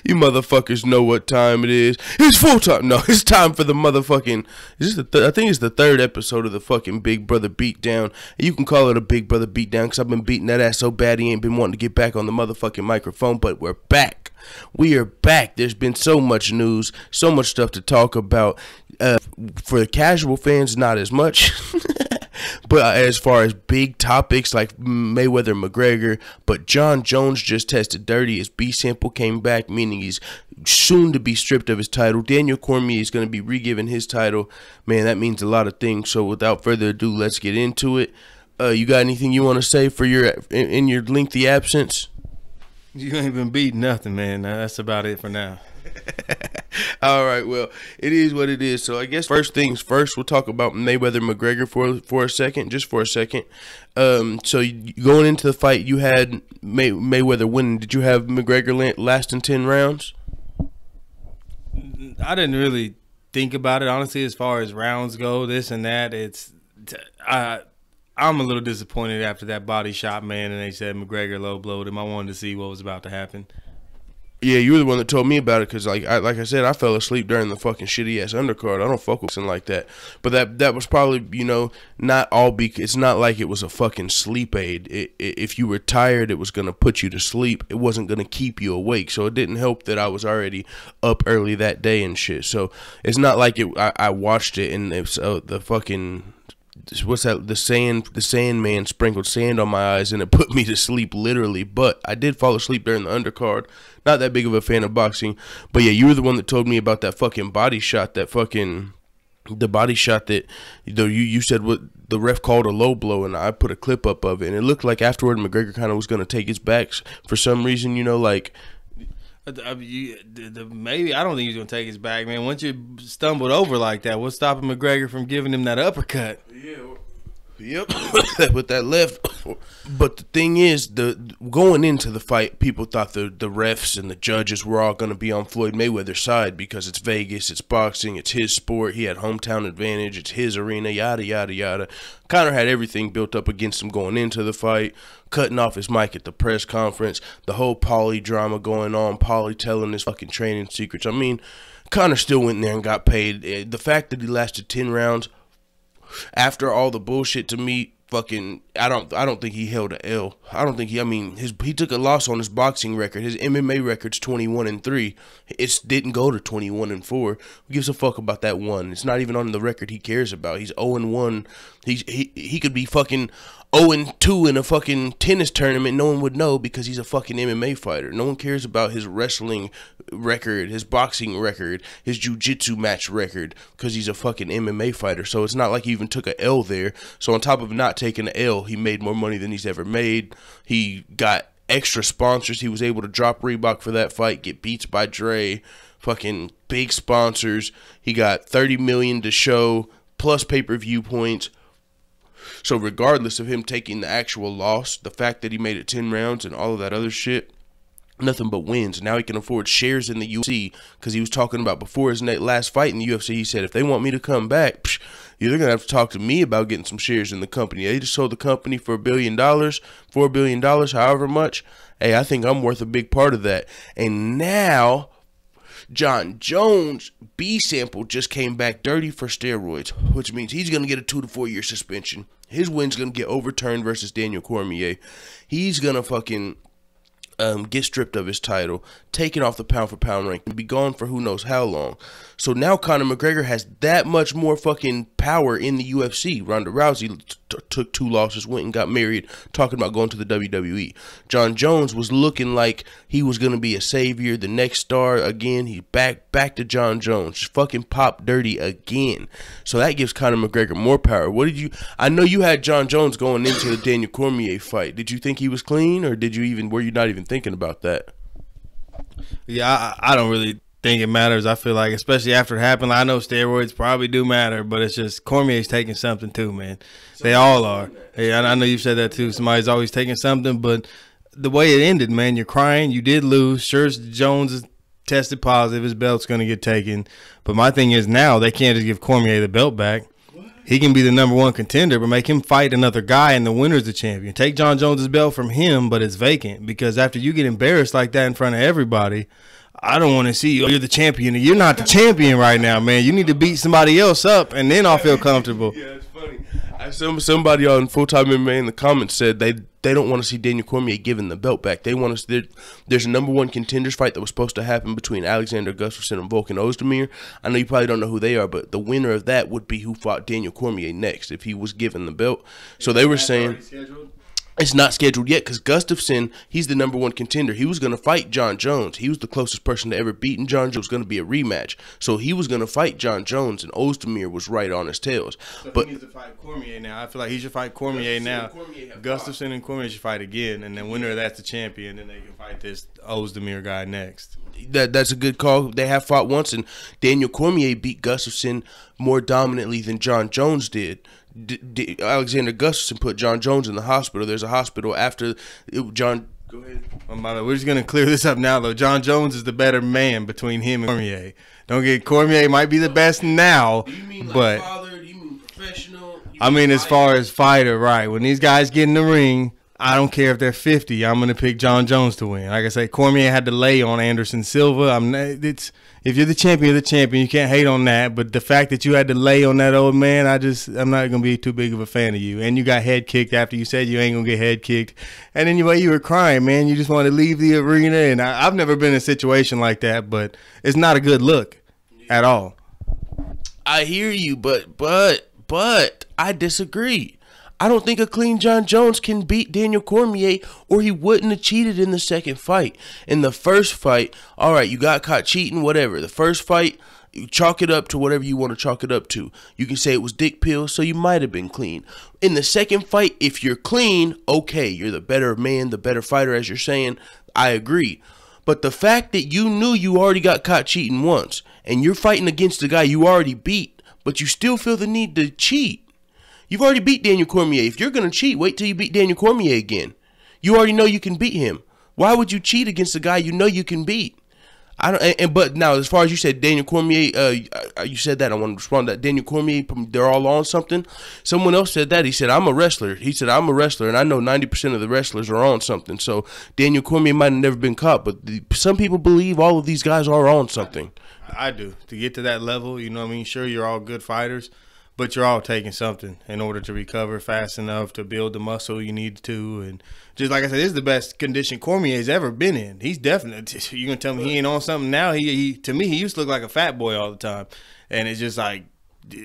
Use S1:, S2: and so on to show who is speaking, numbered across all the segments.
S1: You motherfuckers know what time it is. It's full time. No, it's time for the motherfucking. I think it's the third episode of the fucking Big Brother Beatdown. You can call it a Big Brother Beatdown because I've been beating that ass so bad he ain't been wanting to get back on the motherfucking microphone. But we're back. We are back. There's been so much news, so much stuff to talk about. For the casual fans, not as much. But as far as big topics like Mayweather and McGregor, but Jon Jones just tested dirty. His B sample came back, meaning he's soon to be stripped of his title. Daniel Cormier is going to be re-given his title. Man, that means a lot of things. So without further ado, let's get into it. You got anything you want to say for in your lengthy absence?
S2: You ain't been beating nothing, man. That's about it for now.
S1: All right, well, it is what it is. So I guess first things first, we'll talk about Mayweather McGregor for a second, just for a second. So going into the fight, you had Mayweather winning. Did you have McGregor lasting 10 rounds?
S2: I didn't really think about it, honestly, as far as rounds go, this and that. I'm a little disappointed after that body shot, man, and they said McGregor low blowed him. I wanted to see what was about to happen.
S1: Yeah, you were the one that told me about it because, like I said, I fell asleep during the fucking shitty-ass undercard. I don't fuck with something like that. But that was probably, you know, not all it's not like it was a fucking sleep aid. If you were tired, it was going to put you to sleep. It wasn't going to keep you awake. So it didn't help that I was already up early that day and shit. So it's not like I watched it and it's the fucking... What's that? The Sandman sprinkled sand on my eyes and it put me to sleep literally. But I did fall asleep during the undercard. Not that big of a fan of boxing. But yeah, you were the one that told me about that fucking body shot. The body shot that you said what the ref called a low blow, and I put a clip up of it. And it looked like afterward McGregor kind of was going to take his back for some reason, you know, like...
S2: Maybe I don't think he's gonna take his back, man. Once you stumbled over like that, what's stopping McGregor from giving him that uppercut?
S1: Yeah, yep, with that left. But the thing is, going into the fight, people thought the refs and the judges were all gonna be on Floyd Mayweather's side because it's Vegas, it's boxing, it's his sport. He had hometown advantage, it's his arena, yada yada yada. Conor had everything built up against him going into the fight, cutting off his mic at the press conference, the whole Paulie drama going on, Paulie telling his fucking training secrets. I mean, Conor still went in there and got paid. The fact that he lasted 10 rounds after all the bullshit, to me, fucking, I don't think he held an L. I don't think he took a loss on his boxing record. His MMA record's 21-3. It didn't go to 21-4. Who gives a fuck about that one? It's not even on the record he cares about. He's 0-1. He could be fucking 0-2 in a fucking tennis tournament. No one would know because he's a fucking MMA fighter. No one cares about his wrestling record, his boxing record, his jiu-jitsu match record because he's a fucking MMA fighter. So it's not like he even took an L there. So on top of not taking an L, he made more money than he's ever made. He got extra sponsors. He was able to drop Reebok for that fight, get Beats by Dre, fucking big sponsors. He got $30 million to show plus pay-per-view points. So regardless of him taking the actual loss, the fact that he made it 10 rounds and all of that other shit, nothing but wins. Now he can afford shares in the UFC because he was talking about before his last fight in the UFC, he said, if they want me to come back, you're going to have to talk to me about getting some shares in the company. They just sold the company for $1 billion, $4 billion, however much. Hey, I think I'm worth a big part of that. And now Jon Jones B sample just came back dirty for steroids, which means he's going to get a 2 to 4 year suspension. His win's going to get overturned versus Daniel Cormier. He's going to fucking get stripped of his title, taken off the pound for pound rank, and be gone for who knows how long. So now Conor McGregor has that much more fucking power in the UFC. Ronda Rousey took 2 losses, went and got married, talking about going to the WWE. Jon Jones was looking like he was going to be a savior, the next star again. He's back to Jon Jones, fucking pop dirty again. So that gives Conor McGregor more power. I know you had Jon Jones going into the Daniel Cormier fight. Did you think he was clean, or were you not even thinking about that?
S2: Yeah, I don't really think it matters. I feel like, especially after it happened, I know steroids probably do matter, but it's just Cormier's taking something too, man. They all are. Hey, I know you've said that too. Somebody's always taking something, but the way it ended, man, you're crying. You did lose. Sure, Jones is tested positive. His belt's going to get taken. But my thing is now they can't just give Cormier the belt back. He can be the #1 contender, but make him fight another guy, and the winner's the champion. Take Jon Jones' belt from him, but it's vacant, because after you get embarrassed like that in front of everybody, I don't want to see you. You're the champion. You're not the champion right now, man. You need to beat somebody else up, and then I'll feel comfortable.
S1: Yeah, it's funny. Somebody on Full-Time MMA in the comments said they don't want to see Daniel Cormier giving the belt back. They want to. There's a #1 contenders fight that was supposed to happen between Alexander Gustafsson and Volkan Ozdemir. I know you probably don't know who they are, but the winner of that would be who fought Daniel Cormier next if he was given the belt. So they were saying. It's not scheduled yet because Gustafsson, he's the #1 contender. He was going to fight Jon Jones. He was the closest person to ever beating Jon Jones. It was going to be a rematch. So he was going to fight Jon Jones, and Ozdemir was right on his tails.
S2: So
S1: but
S2: he needs to fight Cormier now. I feel like he should fight Cormier now. Gustafsson and Cormier should fight again, and then winner of that's the champion, and they can fight this Ozdemir guy next.
S1: That's a good call. They have fought once, and Daniel Cormier beat Gustafsson more dominantly than Jon Jones did. Alexander Gustafsson put Jon Jones in the hospital. There's a hospital after John. Go ahead.
S2: We're just gonna clear this up now, though. Jon Jones is the better man between him and Cormier. Don't get Cormier might be the best now,
S1: Do you mean
S2: but
S1: like father? Do you mean professional?
S2: I mean as far as fighter, right? When these guys get in the ring, I don't care if they're 50. I'm gonna pick Jon Jones to win. Like I say, Cormier had to lay on Anderson Silva. If you're the champion, you're the champion. You can't hate on that. But the fact that you had to lay on that old man, I'm not gonna be too big of a fan of you. And you got head kicked after you said you ain't gonna get head kicked. And anyway, you were crying, man. You just want to leave the arena. And I've never been in a situation like that, but it's not a good look at all.
S1: I hear you, but I disagree. I don't think a clean Jon Jones can beat Daniel Cormier, or he wouldn't have cheated in the second fight. In the first fight, all right, you got caught cheating, whatever. The first fight, you chalk it up to whatever you want to chalk it up to. You can say it was dick pills, so you might have been clean. In the second fight, if you're clean, okay, you're the better man, the better fighter, as you're saying. I agree. But the fact that you knew you already got caught cheating once, and you're fighting against the guy you already beat, but you still feel the need to cheat. You've already beat Daniel Cormier. If you're going to cheat, wait till you beat Daniel Cormier again. You already know you can beat him. Why would you cheat against a guy you know you can beat? But now, as far as you said, Daniel Cormier, you said that. I want to respond to that. Daniel Cormier, they're all on something. Someone else said that. He said, I'm a wrestler. He said, I'm a wrestler, and I know 90% of the wrestlers are on something. So Daniel Cormier might have never been caught, but some people believe all of these guys are on something.
S2: I do. To get to that level, you know what I mean? Sure, you're all good fighters, but you're all taking something in order to recover fast enough to build the muscle you need to. And just like I said, this is the best condition Cormier's ever been in. He's definitely, you're going to tell me he ain't on something now? To me, he used to look like a fat boy all the time. And it's just like,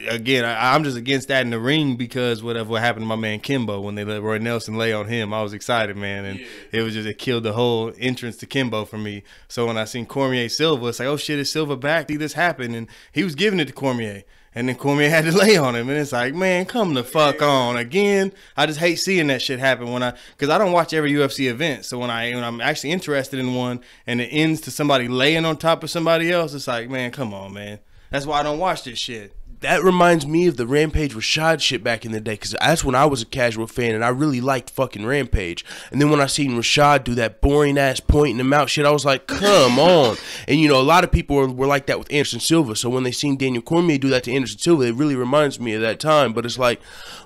S2: again, I'm just against that in the ring because what happened to my man Kimbo when they let Roy Nelson lay on him. I was excited, man. And it killed the whole entrance to Kimbo for me. So when I seen Cormier Silva, it's like, oh shit, is Silva back? See this happen. And he was giving it to Cormier. And then Cormier had to lay on him. And it's like, man, come the fuck on. Again, I just hate seeing that shit happen because I don't watch every UFC event. So when I'm actually interested in one and it ends to somebody laying on top of somebody else, it's like, man, come on, man. That's why I don't watch this shit.
S1: That reminds me of the Rampage Rashad shit back in the day, because that's when I was a casual fan and I really liked fucking Rampage. And then when I seen Rashad do that boring ass pointing him out shit, I was like, come on. And you know, a lot of people were like that with Anderson Silva. So when they seen Daniel Cormier do that to Anderson Silva, it really reminds me of that time. But it's like,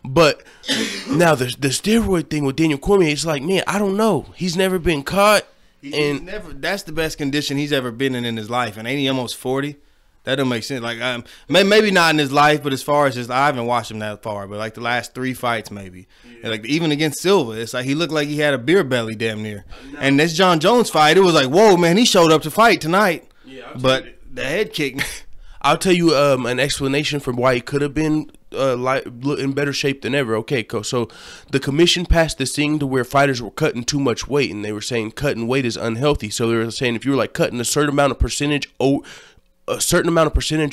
S1: but now the steroid thing with Daniel Cormier, it's like, man, I don't know. He's never been caught.
S2: That's the best condition he's ever been in his life. And ain't he almost 40? That don't make sense. Like, maybe not in his life, but as far as I haven't watched him that far. But like the last 3 fights, maybe. Yeah. Like even against Silva, it's like he looked like he had a beer belly, damn near. No. And this Jon Jones fight, it was like, whoa, man, he showed up to fight tonight. Yeah, but the head kick.
S1: I'll tell you an explanation for why he could have been in better shape than ever. Okay, so the commission passed this thing to where fighters were cutting too much weight, and they were saying cutting weight is unhealthy. So they were saying if you were like cutting a certain amount of percentage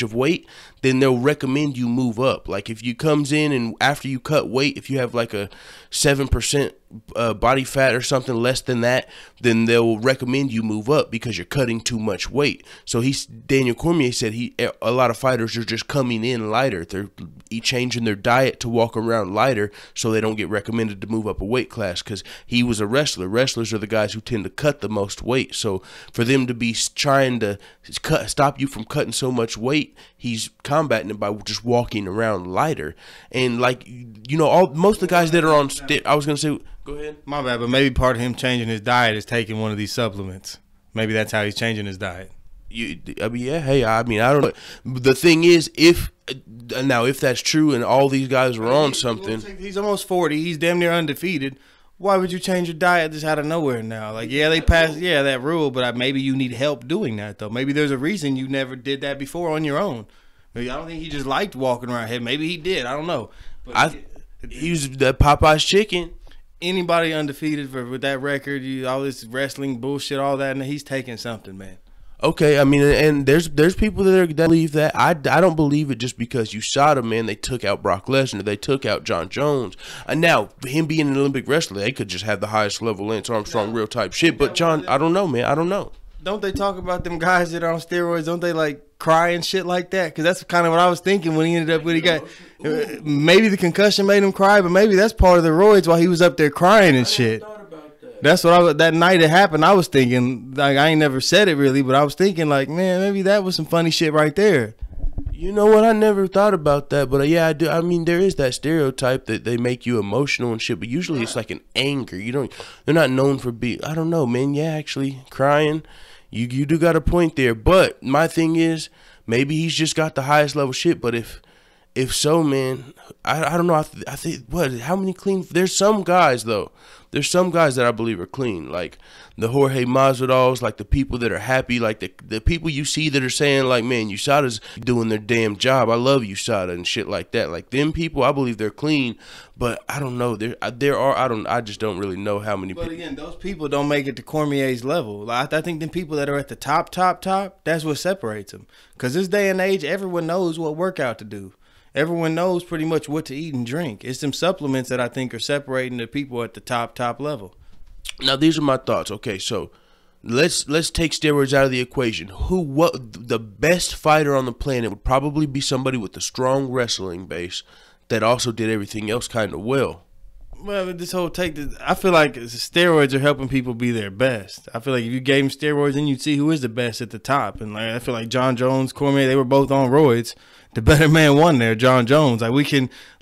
S1: of weight, then they'll recommend you move up. Like if you comes in and after you cut weight, if you have like a 7% body fat or something less than that, then they'll recommend you move up because you're cutting too much weight. So Daniel Cormier said a lot of fighters are just coming in lighter. They're changing their diet to walk around lighter so they don't get recommended to move up a weight class, because he was a wrestler. Wrestlers are the guys who tend to cut the most weight. So for them to be trying to stop you from cutting so much weight, he's combating it by just walking around lighter. And like, you know, most of the guys that are on I was gonna say, go ahead.
S2: My bad, but maybe part of him changing his diet is taking one of these supplements. Maybe that's how he's changing his diet.
S1: I mean, yeah. Hey, I mean, I don't know. The thing is, if that's true and all these guys are on something,
S2: he's almost 40. He's damn near undefeated. Why would you change your diet just out of nowhere now? Like, yeah, they passed, that rule, but maybe you need help doing that though. Maybe there's a reason you never did that before on your own. Maybe I don't think he just liked walking around here. Maybe he did. I don't know. But
S1: he was that Popeye's chicken.
S2: Anybody undefeated with that record, all this wrestling bullshit, all that, and he's taking something, man.
S1: Okay, I mean, and there's people that believe that. I don't believe it just because USADA, man, they took out Brock Lesnar, they took out Jon Jones. And now, him being an Olympic wrestler, they could just have the highest level Lance Armstrong real type shit. But John, I don't know, man, I don't know.
S2: Don't they talk about them guys that are on steroids? Don't they like cry and shit like that? Because that's kind of what I was thinking when he ended up when he got. Maybe the concussion made him cry, but maybe that's part of the roids while he was up there crying and shit. That's what that night it happened. I was thinking, like, I ain't never said it really, but I was thinking, like, man, maybe that was some funny shit right there.
S1: You know what? I never thought about that, but yeah, I do. I mean, there is that stereotype that they make you emotional and shit, but usually it's like an anger. They're not known for being. I don't know, man. Yeah, actually, crying. You do got a point there, but my thing is, maybe he's just got the highest level shit. But if so, man, I don't know. I think how many clean? There's some guys though. There's some guys that I believe are clean, like the Jorge Masvidals, like the people that are happy, like the people you see that are saying like, man, USADA's doing their damn job. I love USADA and shit like that. Like them people, I believe they're clean, but I don't know. There are I just don't really know how many.
S2: But again, those people don't make it to Cormier's level. Like, I think the people that are at the top, that's what separates them. Because this day and age, everyone knows what workout to do. Everyone knows pretty much what to eat and drink. It's some supplements that I think are separating the people at the top level.
S1: Now, these are my thoughts. Okay, so let's take steroids out of the equation. The best fighter on the planet would probably be somebody with a strong wrestling base that also did everything else kind of well.
S2: Well, this whole I feel like steroids are helping people be their best. I feel like if you gave them steroids, then you'd see who is the best at the top. And like, I feel like Jon Jones, Cormier, they were both on roids. The better man won there, Jon Jones. Like,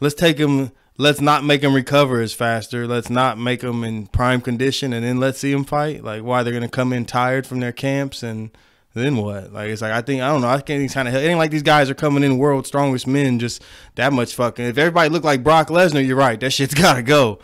S2: let's take him. Let's not make him recover as faster. Let's not make him in prime condition, and then let's see him fight. Like, why they're gonna come in tired from their camps, and then what? Like, it's like I don't know. I can't kind of. It ain't like these guys are coming in world's strongest men just that much fucking. If everybody looked like Brock Lesnar, you're right. That shit's gotta go.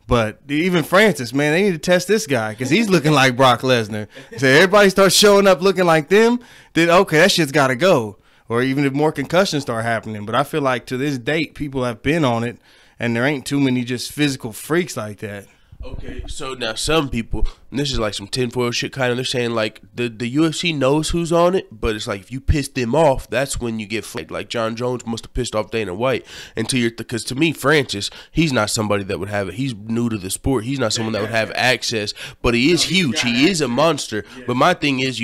S2: But even Francis, man, they need to test this guy because he's looking like Brock Lesnar. So everybody starts showing up looking like them, then okay, that shit's gotta go. Or even if more concussions start happening. But I feel like to this date, people have been on it, and there ain't too many just physical freaks like that.
S1: Okay, so now some people, and this is like some tinfoil shit kind of, they're saying like the UFC knows who's on it, but it's like if you piss them off, that's when you get flagged. Like Jon Jones must have pissed off Dana White. Because to me, Francis, he's not somebody that would have it. He's new to the sport. He's not someone that would have access, but he is huge. He is a monster. Yeah. But my thing is,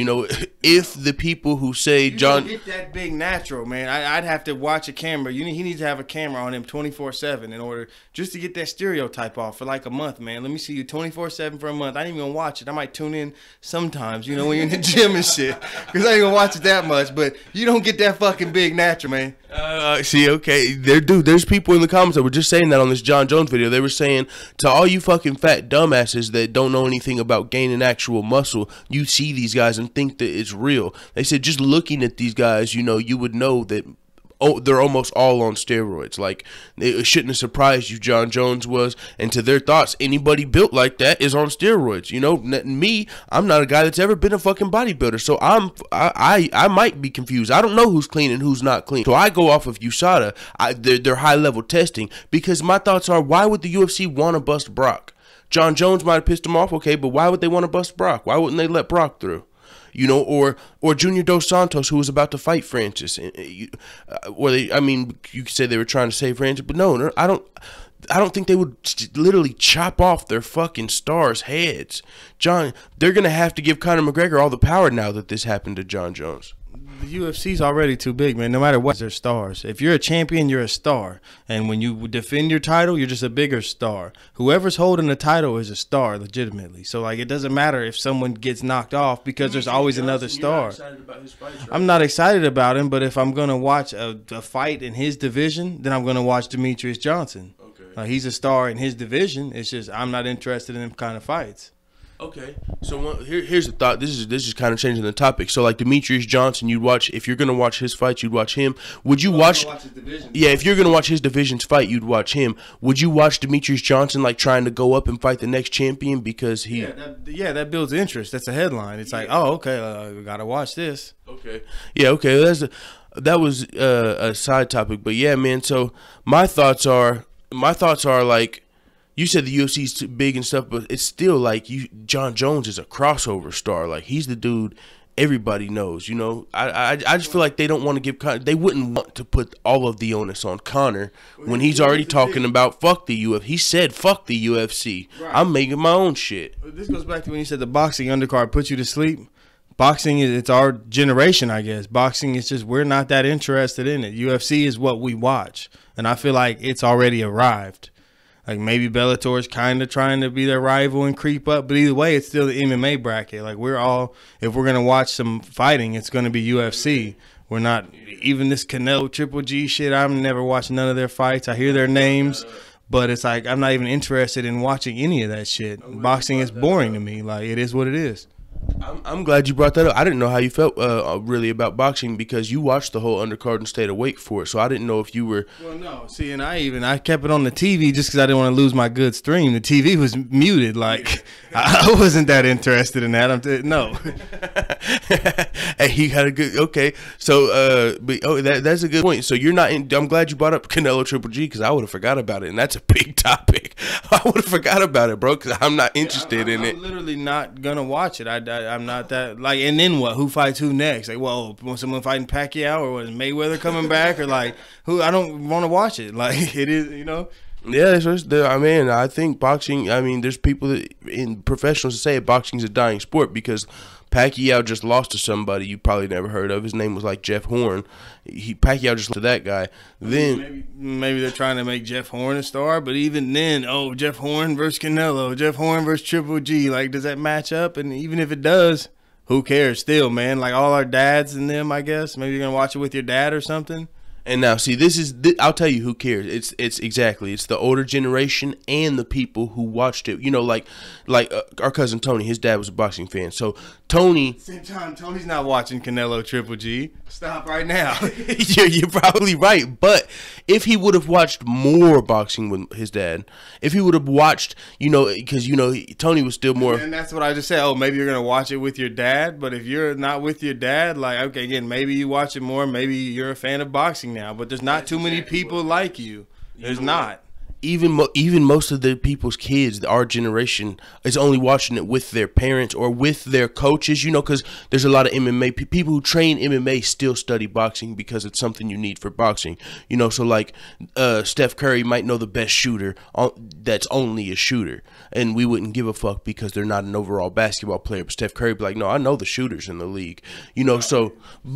S1: if the people who say John
S2: get that big natural, man, I'd have to watch a camera. He needs to have a camera on him 24/7 in order just to get that stereotype off for like a month, man. Let me see you 24/7 for a month. I ain't even gonna watch it. I might tune in sometimes, when you're in the gym and shit, because I ain't gonna watch it that much. But you don't get that fucking big natural, man.
S1: See, okay, there's people in the comments that were just saying that on this Jon Jones video. They were saying to all you fucking fat dumbasses that don't know anything about gaining actual muscle, you see these guys and think that it's real. They said just looking at these guys, you would know that. Oh, they're almost all on steroids. Like, it shouldn't have surprised you, Jon Jones was. And to their thoughts, anybody built like that is on steroids. Me, I'm not a guy that's ever been a fucking bodybuilder. So I might be confused. I don't know who's clean and who's not clean. So I go off of USADA, their high level testing, because my thoughts are, why would the UFC want to bust Brock? Jon Jones might have pissed him off, okay, but why would they want to bust Brock? Why wouldn't they let Brock through? Or Junior Dos Santos, who was about to fight Francis, you could say they were trying to save Francis, but no, I don't think they would literally chop off their fucking stars' heads. They're gonna have to give Conor McGregor all the power now that this happened to Jon Jones.
S2: The UFC's already too big, man. No matter what, they're stars. If you're a champion, you're a star. And when you defend your title, you're just a bigger star. Whoever's holding the title is a star, legitimately. So, like, it doesn't matter if someone gets knocked off because there's always another star. You're not excited about his fights, right? I'm not excited about him, but if I'm going to watch a fight in his division, then I'm going to watch Demetrius Johnson. Okay. He's a star in his division. It's just I'm not interested in them kind of fights.
S1: Okay, so here's the thought. This is kind of changing the topic. So like Demetrius Johnson, you'd watch if you're gonna watch his fights, you'd watch him. Would you watch?
S2: His division.
S1: Yeah, if you're gonna watch his division's fight, you'd watch him. Would you watch Demetrius Johnson like trying to go up and fight the next champion because he?
S2: That builds interest. That's a headline. It's like, oh, okay, we gotta watch this.
S1: Okay, yeah, okay. That was a side topic, but yeah, man. So my thoughts are like. You said the UFC's too big and stuff, but it's still like Jon Jones is a crossover star. Like he's the dude everybody knows. You know, I just feel like they don't want to give they wouldn't want to put all of the onus on Conor when he's already talking about fuck the UFC. He said fuck the UFC. Right. I'm making my own shit.
S2: This goes back to when you said the boxing undercard puts you to sleep. Boxing it's our generation, I guess. Boxing is just we're not that interested in it. UFC is what we watch, and I feel like it's already arrived. Like maybe Bellator is kind of trying to be their rival and creep up, but either way, it's still the MMA bracket. Like we're all, if we're gonna watch some fighting, it's gonna be UFC. We're not even this Canelo Triple G shit. I've never watched none of their fights. I hear their names, but it's like I'm not even interested in watching any of that shit. Boxing is boring to me. Like it is what it is.
S1: I'm glad you brought that up. I didn't know how you felt really about boxing because you watched the whole undercard and stayed awake for it. So I didn't know if you were. Well,
S2: no. See, and I kept it on the TV just because I didn't want to lose my good stream. The TV was muted. Like I wasn't that interested in that. No.
S1: Hey, he had a good. Okay, so that's a good point. So you're not. I'm glad you brought up Canelo Triple G because I would have forgot about it, and that's a big topic. I would have forgot about it, bro, because I'm not interested in it.
S2: I'm literally not gonna watch it. I'm not that like. And then what? Who fights who next? Like, well, want someone fighting Pacquiao or was Mayweather coming back or like who? I don't want to watch it. Like it is, you know.
S1: Yeah, I mean, I think boxing. I mean, there's people that in professionals that say boxing's a dying sport because Pacquiao just lost to somebody you probably never heard of. His name was like Jeff Horn. Pacquiao just lost to that guy. Then
S2: maybe they're trying to make Jeff Horn a star, but even then, Jeff Horn versus Canelo, Jeff Horn versus Triple G. Like, does that match up? And even if it does, who cares? Still, man. Like all our dads and them, I guess. Maybe you're gonna watch it with your dad or something.
S1: And now, see, I'll tell you who cares. It's exactly. It's the older generation and the people who watched it. You know, like our cousin Tony, his dad was a boxing fan. So Tony.
S2: Same time, Tony's not watching Canelo Triple G. Stop right now.
S1: You're probably right. But if he would have watched more boxing with his dad, if he would have watched, because, Tony was still more.
S2: And that's what I just said. Oh, maybe you're going to watch it with your dad. But if you're not with your dad, like, okay, again, maybe you watch it more. Maybe you're a fan of boxing now. But there's not too many people like you. There's not.
S1: Even most of the people's kids, our generation, is only watching it with their parents or with their coaches, because there's a lot of MMA people who train MMA still study boxing because it's something you need for boxing. So like Steph Curry might know the best shooter that's only a shooter, and we wouldn't give a fuck because they're not an overall basketball player. But Steph Curry be like, no, I know the shooters in the league. So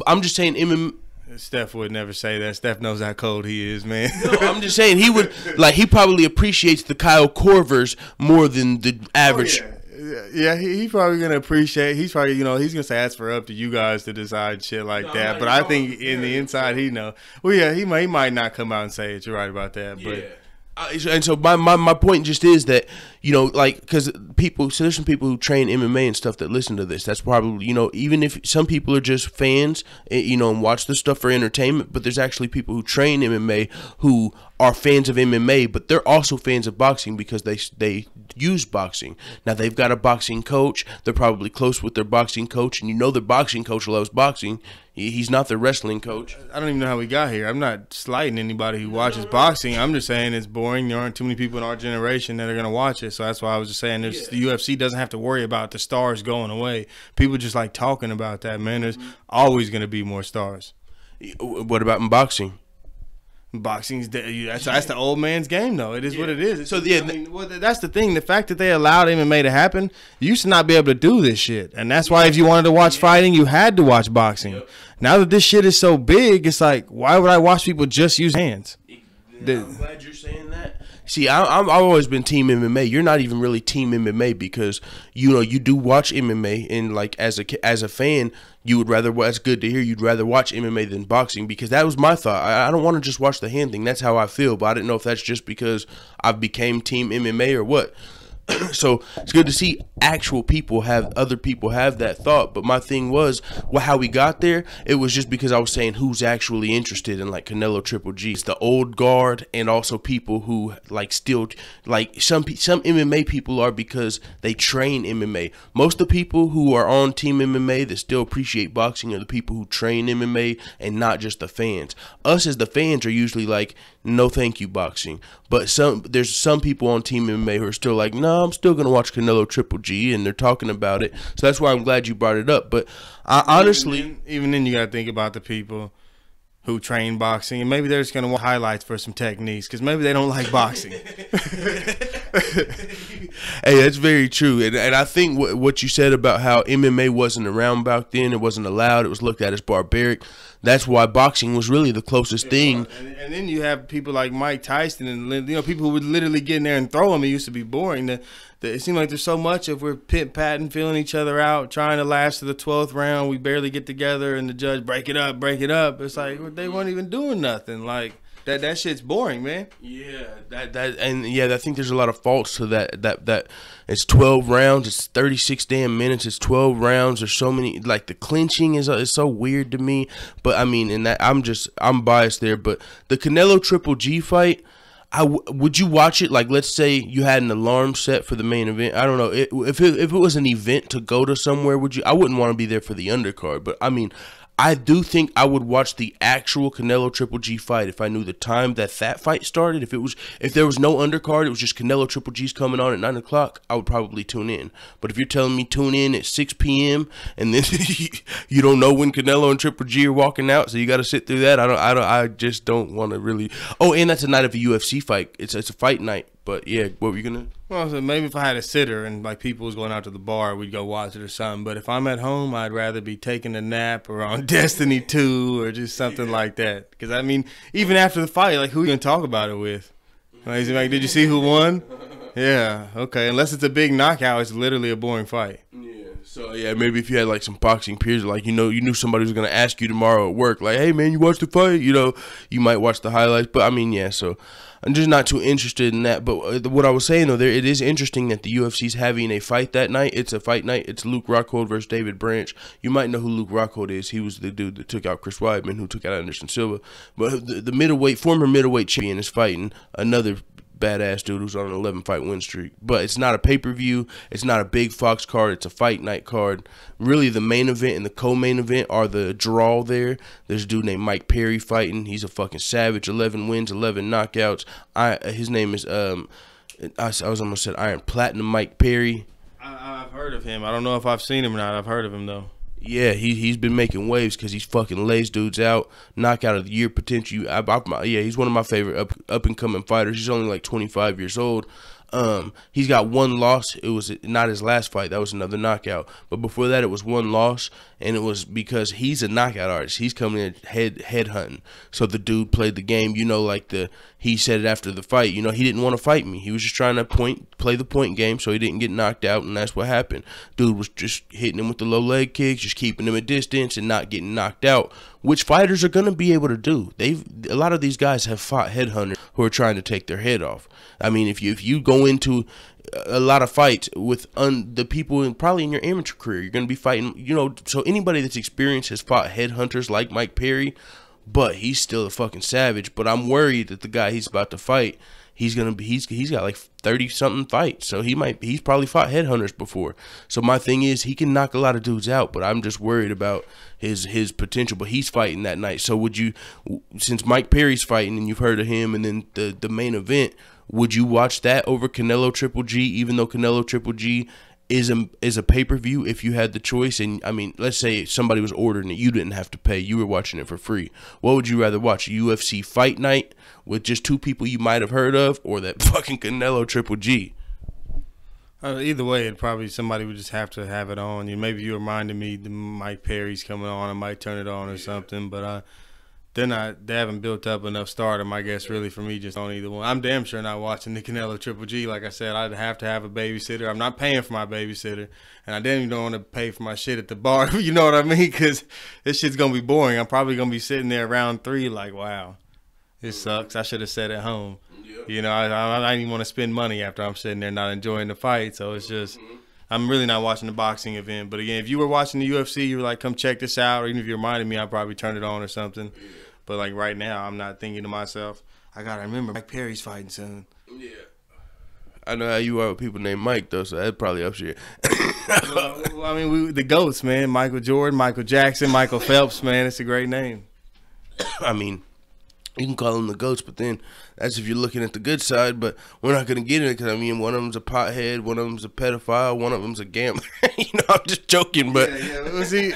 S1: I'm just saying MMA.
S2: Steph would never say that. Steph knows how cold he is, man.
S1: No, I'm just saying he would he probably appreciates the Kyle Korvers more than the average.
S2: Yeah, he's probably gonna appreciate. He's probably he's gonna say that's for up to you guys to decide shit like that. But I think in the inside he know. Well, yeah, he might not come out and say it. You're right about that. But.
S1: Yeah. And so my point just is that, because there's some people who train MMA and stuff that listen to this. That's probably, even if some people are just fans, and watch the stuff for entertainment, but there's actually people who train MMA who are fans of MMA, but they're also fans of boxing because they use boxing. Now, they've got a boxing coach. They're probably close with their boxing coach, and their boxing coach loves boxing. He's not the wrestling coach.
S2: I don't even know how we got here. I'm not slighting anybody who watches boxing. I'm just saying it's boring. There aren't too many people in our generation that are going to watch it. So that's why I was just saying the UFC doesn't have to worry about the stars going away. People just like talking about that, man. There's always going to be more stars.
S1: What about in boxing?
S2: Boxing's that's the old man's game, though. It is what it is. So that's the thing. The fact that they allowed MMA to happen, you used to not be able to do this shit, and that's why if you wanted to watch fighting, you had to watch boxing. Yep. Now that this shit is so big, it's like, why would I watch people just use hands?
S1: I'm glad you're saying that. See, I've always been team MMA. You're not even really team MMA because you do watch MMA, and like as a fan, you would rather. That's good to hear. You'd rather watch MMA than boxing because that was my thought. I don't want to just watch the hand thing. That's how I feel. But I didn't know if that's just because I became team MMA or what. So it's good to see actual people have other people have that thought. But my thing was, well, how we got there, it was just because I was saying who's actually interested in like Canelo Triple G. It's the old guard, and also people who like still like some MMA people are because they train MMA. Most of the people who are on Team MMA that still appreciate boxing are the people who train MMA and not just the fans. Us as the fans are usually like, no thank you boxing. But there's some people on Team MMA who are still like, no, I'm still gonna watch Canelo Triple G, and they're talking about it. So that's why I'm glad you brought it up. But I honestly,
S2: even then you gotta think about the people who train boxing, and maybe they're just gonna want highlights for some techniques because maybe they don't like boxing.
S1: Hey, that's very true, and I think what you said about how MMA wasn't around back then, it wasn't allowed, it was looked at as barbaric. That's why boxing was really the closest thing.
S2: And then you have people like Mike Tyson, and people who would literally get in there and throw them. It used to be boring. It seemed like there's so much of we're pit-patting, feeling each other out, trying to last to the 12th round. We barely get together, and the judge break it up. It's like they weren't even doing nothing. Like that shit's boring, man.
S1: Yeah, I think there's a lot of faults to that it's 12 rounds, it's 36 damn minutes, it's 12 rounds. There's so many, like the clinching is so weird to me. But I mean, in that I'm biased there. But the Canelo Triple G fight, would you watch it? Like, let's say you had an alarm set for the main event. I don't know if it was an event to go to somewhere. Would you? I wouldn't want to be there for the undercard, but I mean, I do think I would watch the actual Canelo Triple G fight if I knew the time that fight started. If there was no undercard, it was just Canelo Triple G's coming on at 9 o'clock, I would probably tune in. But if you're telling me tune in at 6 p.m. and then you don't know when Canelo and Triple G are walking out, so you got to sit through that. I just don't want to really. Oh, and that's a night of a UFC fight. It's a fight night. But yeah, what were you gonna?
S2: Well, so maybe if I had a sitter and like people was going out to the bar, we'd go watch it or something. But if I'm at home, I'd rather be taking a nap or on Destiny 2 or just something like that. Because I mean, even after the fight, like who you gonna talk about it with? Like, did you see who won? Yeah, okay. Unless it's a big knockout, it's literally a boring fight.
S1: Yeah. So yeah, maybe if you had like some boxing peers, like you knew somebody was gonna ask you tomorrow at work, like, hey man, you watched the fight? You might watch the highlights. But I mean, yeah. So I'm just not too interested in that. But what I was saying though, it is interesting that the UFC's having a fight that night. It's a fight night. It's Luke Rockhold versus David Branch. You might know who Luke Rockhold is. He was the dude that took out Chris Weidman, who took out Anderson Silva. But the former middleweight champion is fighting another badass dude who's on an 11-fight win streak. But it's not a pay-per-view. It's not a big Fox card. It's a fight night card. Really, the main event and the co-main event are the draw there. There's a dude named Mike Perry fighting. He's a fucking savage. 11 wins, 11 knockouts. His name is, I almost said Iron Platinum Mike Perry.
S2: I've heard of him. I don't know if I've seen him or not. I've heard of him, though.
S1: Yeah, he's been making waves because he's fucking lays dudes out, knockout of the year potential. Yeah, he's one of my favorite up and coming fighters. He's only like 25 years old. He's got one loss. It was not his last fight. That was another knockout. But before that, it was one loss, and it was because he's a knockout artist. He's coming in head hunting. So the dude played the game. He said it after the fight. He didn't want to fight me. He was just trying to play the point game, so he didn't get knocked out, and that's what happened. Dude was just hitting him with the low leg kicks, just keeping him at distance, and not getting knocked out, which fighters are going to be able to do. A lot of these guys have fought headhunters who are trying to take their head off. I mean, if you go into a lot of fights with the people probably in your amateur career, you're going to be fighting, so anybody that's experienced has fought headhunters like Mike Perry, but he's still a fucking savage. But I'm worried that the guy he's about to fight, he's got like 30 something fights, so he's probably fought headhunters before. So my thing is, he can knock a lot of dudes out, but I'm just worried about his potential. But he's fighting that night. So since Mike Perry's fighting and you've heard of him, and then the main event, would you watch that over Canelo Triple G, even though Canelo Triple G is a pay-per-view if you had the choice? And I mean, let's say somebody was ordering it, you didn't have to pay, you were watching it for free. What would you rather watch, a UFC fight night with just two people you might have heard of, or that fucking Canelo Triple G?
S2: Either way, somebody would just have to have it on. Maybe you reminded me that Mike Perry's coming on, I might turn it on or something, but they haven't built up enough stardom, I guess, really, for me just on either one. I'm damn sure not watching the Canelo Triple G. Like I said, I'd have to have a babysitter. I'm not paying for my babysitter, and I damn even don't want to pay for my shit at the bar. You know what I mean? Because this shit's going to be boring. I'm probably going to be sitting there around 3 like, wow, this sucks. I should have sat at home.
S1: Yeah.
S2: You know, I don't even want to spend money after I'm sitting there not enjoying the fight. So it's just, I'm really not watching the boxing event. But again, if you were watching the UFC, you were like, come check this out. Or even if you reminded me, I'd probably turn it on or something. Yeah. But like right now, I'm not thinking to myself, I got to remember Mike Perry's fighting soon.
S1: Yeah. I know how you are with people named Mike, though, so that probably ups you.
S2: Well, I mean, the GOATs, man. Michael Jordan, Michael Jackson, Michael Phelps, man. It's a great name.
S1: I mean, you can call them the GOATs, but then that's if you're looking at the good side, but we're not going to get in it because, I mean, one of them's a pothead, one of them's a pedophile, one of them's a gambler. You know, I'm just joking, but.
S2: Yeah. Well, see,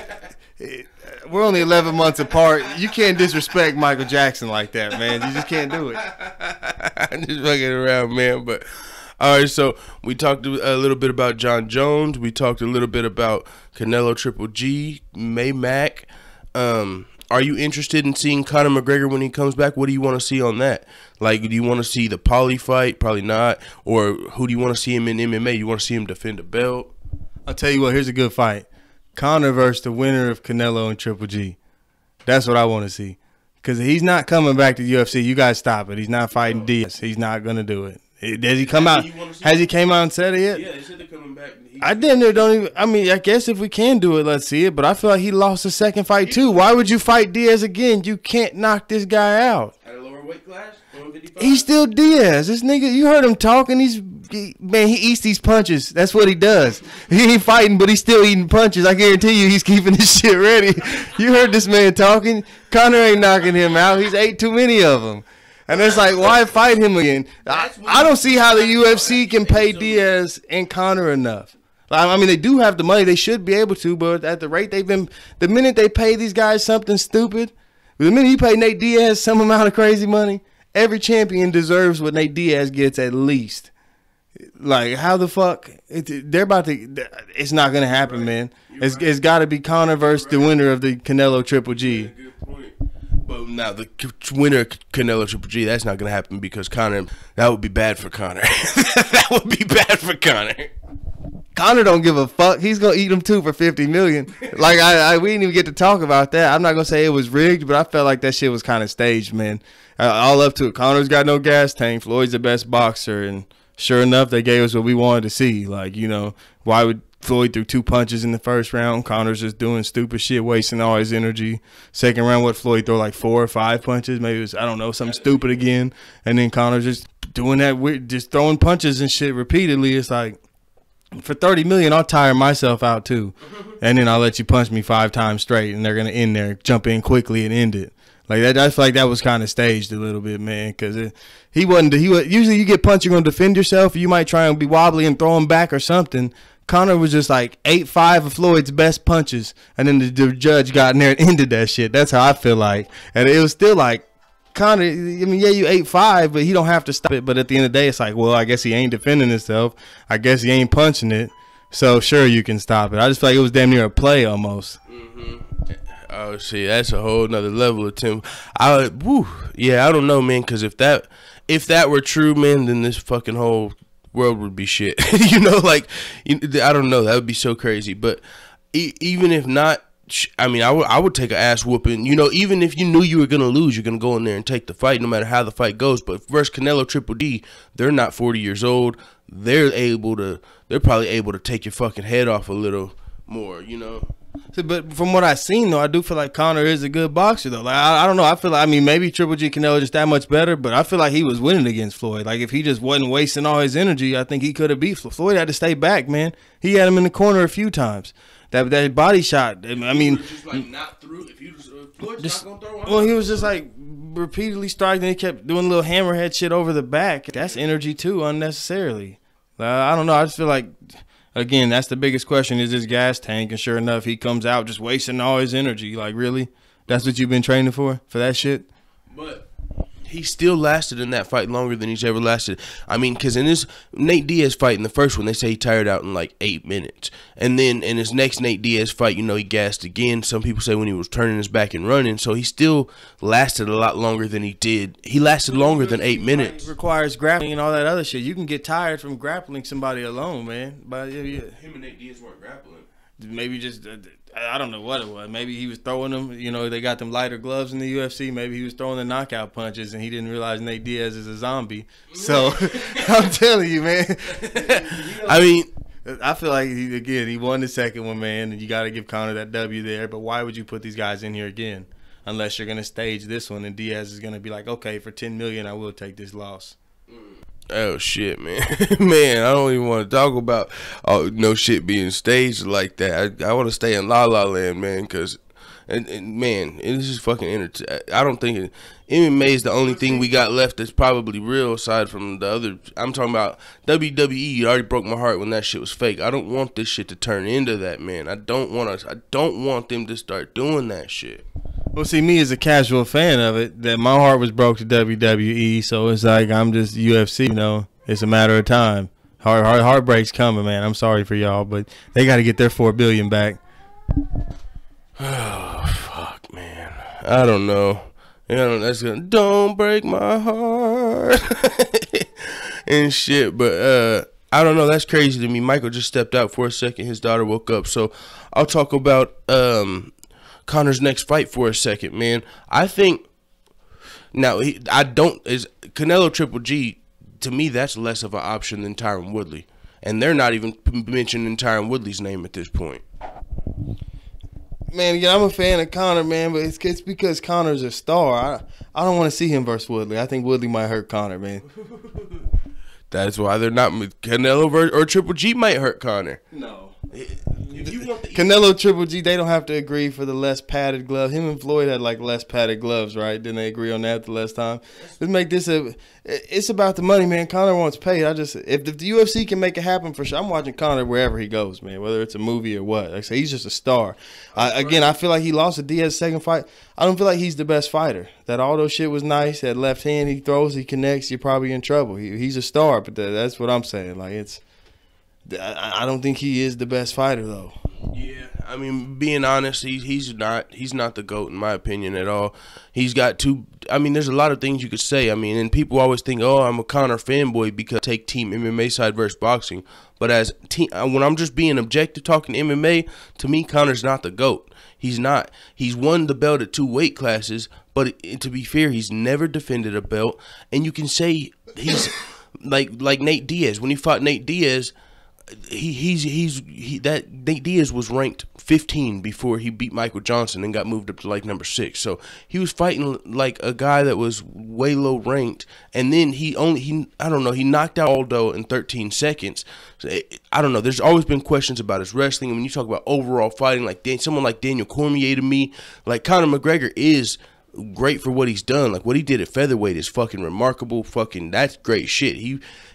S2: we're only 11 months apart. You can't disrespect Michael Jackson like that, man. You just can't do it.
S1: I'm just fucking around, man, but. All right, so we talked a little bit about Jon Jones. We talked a little bit about Canelo Triple G, MayMac. Are you interested in seeing Conor McGregor when he comes back? What do you want to see on that? Like, do you want to see the Pauly fight? Probably not. Or who do you want to see him in MMA? You want to see him defend a belt?
S2: I'll tell you what, here's a good fight. Conor versus the winner of Canelo and Triple G. That's what I want to see. Because he's not coming back to the UFC. You guys stop it. He's not fighting Diaz. He's not going to do it. Does he come out? Has he came out and said it yet?
S1: Yeah, they said they're coming back.
S2: I damn near don't even. I mean, I guess if we can do it, let's see it. But I feel like he lost the second fight too. Why would you fight Diaz again? You can't knock this guy out.
S1: At a lower weight class, 155.
S2: He's still Diaz. This nigga, you heard him talking. Man, he eats these punches. That's what he does. He ain't fighting, but he's still eating punches. I guarantee you, he's keeping this shit ready. You heard this man talking. Conor ain't knocking him out. He's ate too many of them. And it's like, why fight him again? I don't see how the UFC can pay Diaz and Conor enough. I mean, they do have the money. They should be able to, but at the rate they've been, the minute they pay these guys something stupid, the minute you pay Nate Diaz some amount of crazy money, every champion deserves what Nate Diaz gets at least. Like, how the fuck? They're about to, it's not going to happen, man. It's got to be Conor versus the winner of the Canelo Triple G.
S1: But now the winner Canelo Triple G, that's not gonna happen because Conor. That would be bad for Conor. That would be bad for Conor.
S2: Conor don't give a fuck. He's gonna eat them too for $50 million. Like we didn't even get to talk about that. I'm not gonna say it was rigged, but I felt like that shit was kind of staged, man. All up to it. Conor's got no gas tank. Floyd's the best boxer, and sure enough, they gave us what we wanted to see. Like, you know, why would Floyd threw 2 punches in the first round? Conor's just doing stupid shit, wasting all his energy. Second round, what, Floyd throw like 4 or 5 punches? Maybe it was, I don't know, something stupid again. And then Conor's just doing that weird, just throwing punches and shit repeatedly. It's like, for $30 million, I'll tire myself out too. And then I'll let you punch me 5 times straight, and they're gonna end there, jump in quickly and end it. Like that, I feel like that was kind of staged a little bit, man. Because he wasn't. Usually you get punched, you're gonna defend yourself. You might try and be wobbly and throw him back or something. Conor was just like 8-5 of Floyd's best punches, and then the judge got in there and ended that shit. That's how I feel like. And it was still like, Conor, I mean, yeah, you 8-5, but he don't have to stop it. But at the end of the day, it's like, well, I guess he ain't defending himself. I guess he ain't punching it. So sure, you can stop it. I just feel like it was damn near a play almost.
S1: Oh, see, that's a whole nother level of Tim. Yeah, I don't know, man, because if that were true, man, then this fucking whole world would be shit. You know, like, I don't know, that would be so crazy. But even if not, I mean, I would take an ass whooping. You know, even if you knew you were gonna lose, you're gonna go in there and take the fight, no matter how the fight goes. But versus Canelo Triple D, they're not 40 years old. They're probably able to take your fucking head off a little more, you know.
S2: But from what I've seen, though, I do feel like Conor is a good boxer, though. Like, I don't know. I feel like, I mean, maybe Triple G Canelo just that much better, but I feel like he was winning against Floyd. Like, if he just wasn't wasting all his energy, I think he could have beat Floyd. Floyd had to stay back, man. He had him in the corner a few times. That body shot, I mean,
S1: just like not through. If you Floyd's
S2: just,
S1: not gonna throw.
S2: Well, he was just like repeatedly striking. He kept doing little hammerhead shit over the back. That's energy too, unnecessarily. I don't know. I just feel like, again, that's the biggest question, is his gas tank. And sure enough, he comes out just wasting all his energy. Like, really? That's what you've been training for that shit?
S1: But he still lasted in that fight longer than he's ever lasted. I mean, because in this Nate Diaz fight, in the first one, they say he tired out in like 8 minutes. And then in his next Nate Diaz fight, you know, he gassed again. Some people say when he was turning his back and running. So he still lasted a lot longer than he did. He lasted longer than 8 minutes.
S2: It requires grappling and all that other shit. You can get tired from grappling somebody alone, man. But
S1: him and Nate Diaz weren't grappling.
S2: Maybe just I don't know what it was. Maybe he was throwing them. You know, they got them lighter gloves in the UFC. Maybe he was throwing the knockout punches, and he didn't realize Nate Diaz is a zombie. So I'm telling you, man.
S1: I mean,
S2: I feel like he won the second one, man, and you got to give Conor that W there. But why would you put these guys in here again, unless you're gonna stage this one and Diaz is gonna be like, okay, for $10 million, I will take this loss.
S1: Oh shit, man. Man, I don't even want to talk about no shit being staged like that. I want to stay in La La Land, man, because man, this is fucking I don't think MMA is the only thing we got left that's probably real aside from the other. I'm talking about WWE. It already broke my heart when that shit was fake. I don't want this shit to turn into that, man. I don't want them to start doing that shit.
S2: Well, see, me as a casual fan of it, that my heart was broke to WWE, so it's like I'm just UFC, you know. It's a matter of time. Heartbreak's coming, man. I'm sorry for y'all, but they got to get their $4 billion back.
S1: Oh, fuck, man. I don't know. You know, that's gonna don't break my heart and shit, but I don't know. That's crazy to me. Michael just stepped out for a second. His daughter woke up, so I'll talk about Conor's next fight for a second, man. I think now is Canelo Triple G, to me that's less of an option than Tyron Woodley, and they're not even mentioning Tyron Woodley's name at this point.
S2: Man, yeah, I'm a fan of Conor, man, but it's because Conor's a star. I don't want to see him versus Woodley. I think Woodley might hurt Conor, man.
S1: That's why they're not Canelo or Triple G might hurt Conor.
S2: No. Canelo, Triple G, they don't have to agree for the less padded glove. Him and Floyd had like less padded gloves, right? Didn't they agree on that the last time? Let's make this it's about the money, man. Conor wants paid. If the UFC can make it happen for sure, I'm watching Conor wherever he goes, man, whether it's a movie or what. Like I say, he's just a star. I feel like he lost to Diaz's second fight. I don't feel like he's the best fighter. That Aldo shit was nice. That left hand he throws, he connects, you're probably in trouble. He's a star, but that's what I'm saying. Like I don't think he is the best fighter though.
S1: Yeah, I mean, being honest, he's not the GOAT in my opinion at all. He's got two. I mean, there's a lot of things you could say. I mean, and people always think, oh, I'm a Conor fanboy because I take Team MMA side versus boxing. But as when I'm just being objective talking MMA, to me, Conor's not the GOAT. He's not. He's won the belt at 2 weight classes, but to be fair, he's never defended a belt. And you can say he's like Nate Diaz. When he fought Nate Diaz, that Nate Diaz was ranked 15 before he beat Michael Johnson and got moved up to like number 6. So he was fighting like a guy that was way low ranked, and then he knocked out Aldo in 13 seconds. I don't know. There's always been questions about his wrestling, and when you talk about overall fighting, like someone like Daniel Cormier, to me, like Conor McGregor is great for what he's done. Like what he did at featherweight is fucking remarkable. Fucking that's great shit.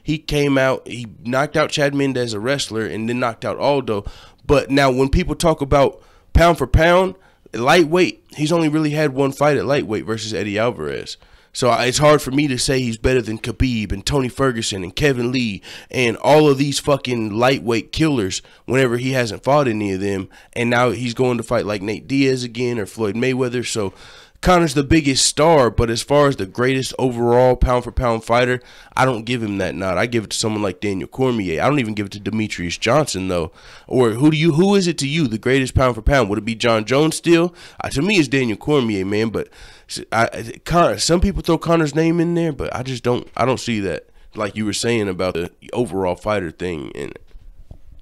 S1: He came out, he knocked out Chad Mendez, a wrestler, and then knocked out Aldo. But now when people talk about pound for pound, lightweight, he's only really had one fight at lightweight versus Eddie Alvarez. So it's hard for me to say he's better than Khabib and Tony Ferguson and Kevin Lee and all of these fucking lightweight killers whenever he hasn't fought any of them. And now he's going to fight like Nate Diaz again or Floyd Mayweather. So Conor's the biggest star, but as far as the greatest overall pound-for-pound fighter, I don't give him that nod. I give it to someone like Daniel Cormier. I don't even give it to Demetrius Johnson, though. Or who is it to you, the greatest pound-for-pound? Would it be Jon Jones still? To me, it's Daniel Cormier, man. But some people throw Conor's name in there, but I don't see that, like you were saying about the overall fighter thing in it.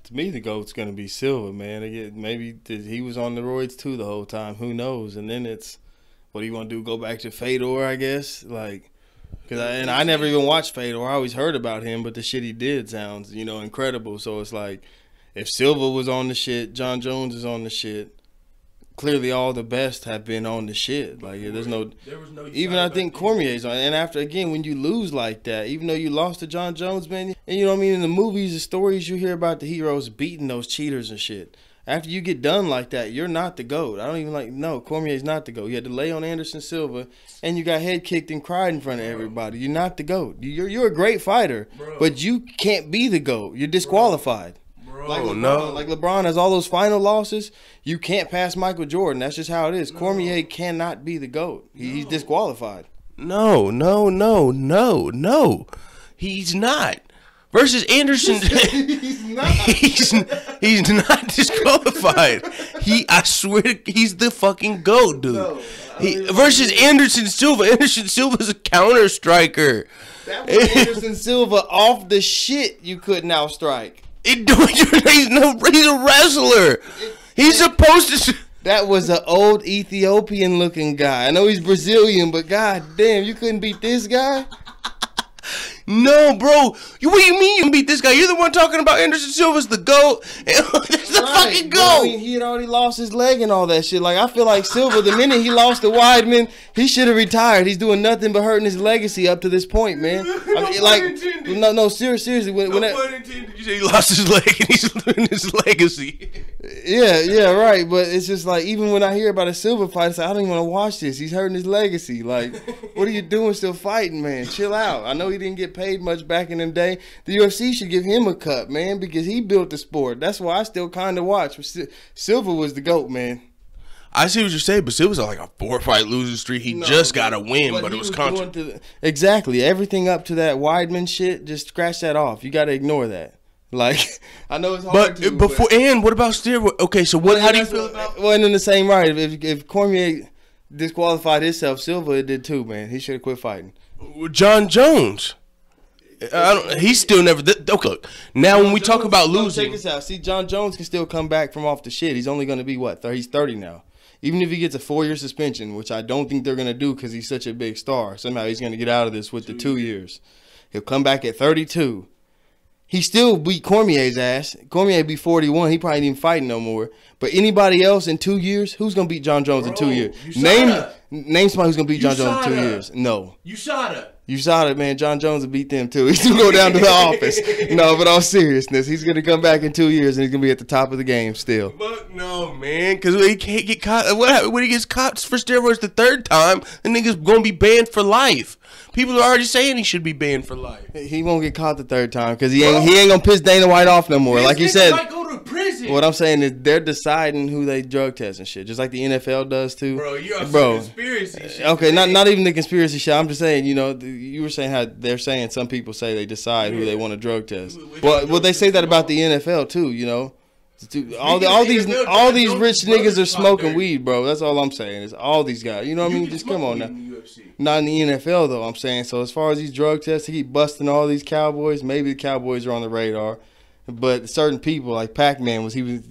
S2: To me, the GOAT's going to be Silva, man. Again, maybe he was on the roids, too, the whole time. Who knows? And then it's, what do you want to do? Go back to Fedor, I guess? Like, I never even watched Fedor. I always heard about him, but the shit he did sounds, incredible. So it's like, if Silva was on the shit, Jon Jones is on the shit. Clearly, all the best have been on the shit. Like, there was no even I think Cormier's on. And after, again, when you lose like that, even though you lost to Jon Jones, man, and you know what I mean, in the movies, the stories you hear about the heroes beating those cheaters and shit. After you get done like that, you're not the GOAT. I don't even no, Cormier's not the GOAT. You had to lay on Anderson Silva, and you got head kicked and cried in front of everybody. You're not the GOAT. You're a great fighter, but you can't be the GOAT. You're disqualified. Like LeBron has all those final losses. You can't pass Michael Jordan. That's just how it is. Cormier cannot be the GOAT. He's disqualified.
S1: No. He's not. Versus Anderson,
S2: He's not.
S1: he's not disqualified. I swear, he's the fucking GOAT, dude. No, versus Anderson Silva. Anderson Silva's a counter striker.
S2: That was Anderson Silva off the shit you couldn't outstrike.
S1: He's a wrestler. He's supposed to.
S2: That was an old Ethiopian looking guy. I know he's Brazilian, but god damn, you couldn't beat this guy?
S1: No, bro. What do you mean you can beat this guy? You're the one talking about Anderson Silva's the GOAT. That's the fucking GOAT.
S2: I mean, he had already lost his leg and all that shit. Like, I feel like Silva, the minute he lost to Weidman, he should have retired. He's doing nothing but hurting his legacy up to this point, man. I mean, like, no, seriously. When
S1: you say he lost his leg and he's losing his legacy.
S2: Yeah, right. But it's just like, even when I hear about a Silva fight, it's like, I don't even want to watch this. He's hurting his legacy. Like, what are you doing still fighting, man? Chill out. I know he didn't get paid much back in the day. The UFC should give him a cut, man, because he built the sport. That's why I still kind of watch. Silva was the GOAT, man.
S1: I see what you're saying, but Silva's on like a 4-fight losing streak. He just got a win, but it was controversial.
S2: Exactly. Everything up to that Weidman shit, just scratch that off. You got to ignore that. Like, I know it's hard
S1: and what about steroids? Okay, so how do you feel about?
S2: Well, and in the same right, if Cormier disqualified himself, Silva did too, man. He should have quit fighting.
S1: Jon Jones. He's still never. Okay, look. Now when we talk about losing,
S2: check this out. See, Jon Jones can still come back from off the shit. He's only going to be what? He's 30 now. Even if he gets a 4-year suspension, which I don't think they're going to do because he's such a big star, somehow he's going to get out of this with the 2 years. He'll come back at 32. He still beat Cormier's ass. Cormier be 41. He probably ain't even fighting no more. But anybody else in 2 years, who's gonna beat Jon Jones in 2 years? Name somebody who's gonna beat Jon Jones in 2 years. No. USADA, man. Jon Jones will beat them too. He's gonna go down to the office. No, but all seriousness, he's gonna come back in 2 years and he's gonna be at the top of the game still.
S1: Fuck no, man. Because he can't get caught. What happens when he gets caught for steroids the third time? The nigga's gonna be banned for life. People are already saying he should be banned for life.
S2: He won't get caught the third time because he ain't gonna piss Dana White off no more. Like he said,
S1: might go to prison.
S2: What I'm saying is they're deciding who they drug test and shit, just like the NFL does too.
S1: Bro, you're on some conspiracy shit.
S2: Okay, not even the conspiracy shit. I'm just saying, you know, you were saying how they're saying some people say they decide who they want to drug test. Well, they say that about the NFL too. You know. All these rich niggas are smoking weed, bro. That's all I'm saying. Is all these guys. You know what I mean? Just come on now. Not in the NFL though. I'm saying. So as far as these drug tests, they keep busting all these Cowboys. Maybe the Cowboys are on the radar, but certain people like Pac-Man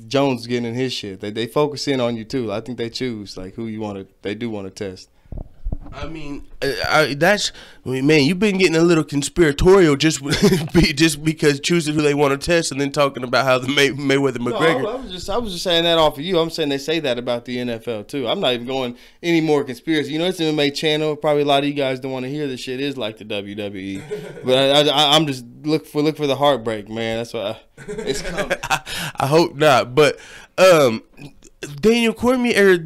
S2: Jones getting in his shit. They focus in on you too. I think they choose like who you want to. They do want to test.
S1: I mean, man, you've been getting a little conspiratorial just because choosing who they want to test and then talking about how the Mayweather McGregor.
S2: No, I was just saying that off of you. I'm saying they say that about the NFL too. I'm not even going any more conspiracy. You know, it's an MMA channel. Probably a lot of you guys don't want to hear this shit. Is like the WWE, but I'm just look for the heartbreak, man. That's why it's coming.
S1: I hope not. But Daniel Cormier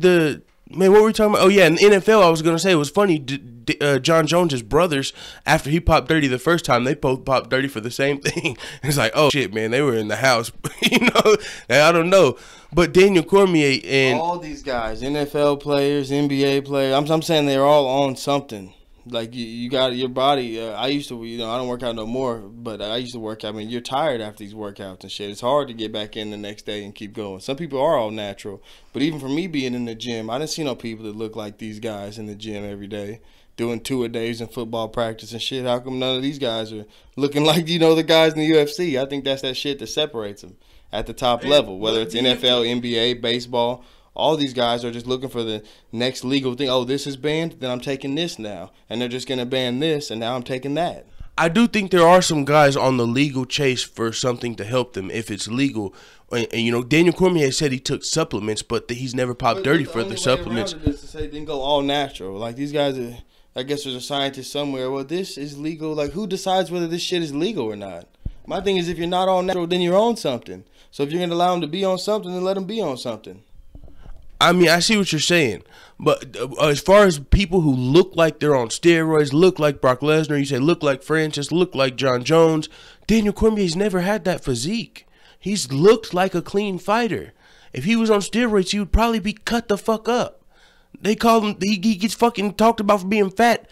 S1: Man, what were we talking about? Oh, yeah, in the NFL, I was going to say, it was funny, Jon Jones' brothers, after he popped 30 the first time, they both popped 30 for the same thing. It's like, oh, shit, man, they were in the house. You know, I don't know. But Daniel Cormier and...
S2: all these guys, NFL players, NBA players, I'm saying they're all on something. Like, you got your body. I used to, you know, I don't work out no more, but I used to work out. I mean, you're tired after these workouts and shit. It's hard to get back in the next day and keep going. Some people are all natural. But even for me being in the gym, I didn't see no people that look like these guys in the gym every day, doing 2-a-days in football practice and shit. How come none of these guys are looking like, you know, the guys in the UFC? I think that's that shit that separates them at the top level, whether it's NFL, NBA, baseball. All these guys are just looking for the next legal thing. Oh, this is banned, then I'm taking this now. And they're just going to ban this, and now I'm taking that.
S1: I do think there are some guys on the legal chase for something to help them if it's legal. And you know, Daniel Cormier said he took supplements, but he's never popped dirty for the supplements.
S2: The only way around it is to say then go all natural. Like these guys are, I guess there's a scientist somewhere. Well, this is legal. Like who decides whether this shit is legal or not? My thing is if you're not all natural, then you're on something. So if you're going to allow them to be on something, then let them be on something.
S1: I mean, I see what you're saying, but as far as people who look like they're on steroids, look like Brock Lesnar, you say look like Francis, look like Jon Jones, Daniel Cormier's never had that physique. He's looked like a clean fighter. If he was on steroids, he would probably be cut the fuck up. They call him, he gets fucking talked about for being fat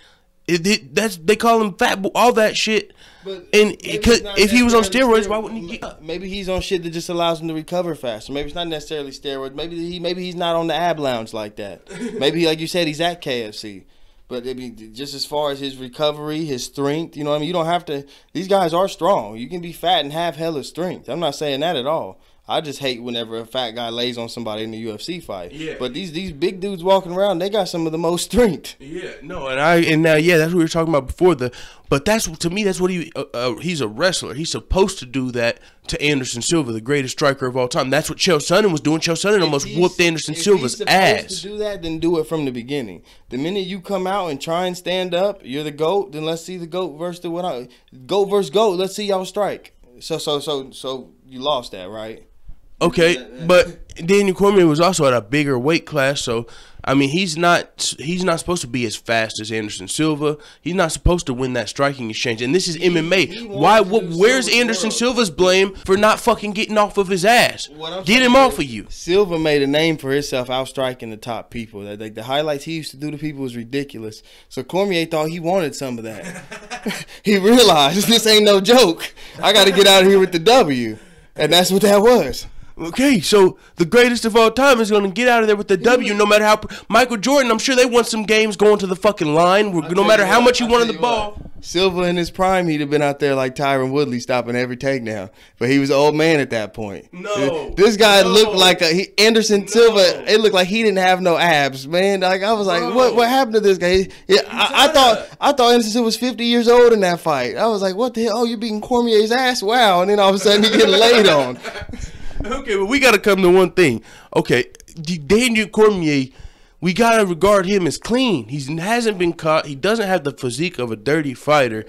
S1: They call him fat, all that shit.
S3: But
S1: and if he was on steroids, why wouldn't he get?
S3: Maybe he's on shit that just allows him to recover faster. Maybe it's not necessarily steroids. Maybe he's not on the ab lounge like that. Maybe, like you said, he's at KFC. But I mean, just as far as his recovery, his strength, you know what I mean? You don't have to. These guys are strong. You can be fat and have hella strength. I'm not saying that at all. I just hate whenever a fat guy lays on somebody in the UFC fight. Yeah. But these big dudes walking around, they got some of the most strength.
S1: Yeah, no, and now that's what we were talking about before. But that's, to me, that's what he's a wrestler. He's supposed to do that to Anderson Silva, the greatest striker of all time. That's what Chael Sonnen was doing. Chael Sonnen almost whooped Anderson Silva's ass.
S3: If he's supposed to do that, then do it from the beginning. The minute you come out and try and stand up, you're the GOAT. Then let's see the GOAT versus the GOAT versus GOAT. Let's see y'all strike. So you lost that, right?
S1: Okay, but Daniel Cormier was also at a bigger weight class, so I mean he's not supposed to be as fast as Anderson Silva. He's not supposed to win that striking exchange, and this is MMA. Where's Anderson Silva's blame for not fucking getting off of his ass? Get him off of you.
S3: Silva made a name for himself outstriking the top people. The highlights he used to do to people was ridiculous. So Cormier thought he wanted some of that. He realized this ain't no joke. I got to get out of here with the W, and that's what that was.
S1: Okay, so the greatest of all time is going to get out of there with the W, no matter how. Michael Jordan, I'm sure they won some games going to the fucking line, no matter how much he wanted the ball.
S3: Silva in his prime, he'd have been out there like Tyron Woodley, stopping every takedown. But he was an old man at that point. This guy looked like Anderson Silva. It looked like he didn't have no abs, man. Like I was like, what happened to this guy? I thought Anderson Silva was 50 years old in that fight. I was like, what the hell? Oh, you're beating Cormier's ass? Wow! And then all of a sudden he getting laid on.
S1: Okay, but we got to come to one thing. Okay, Daniel Cormier, we got to regard him as clean. He hasn't been caught. He doesn't have the physique of a dirty fighter.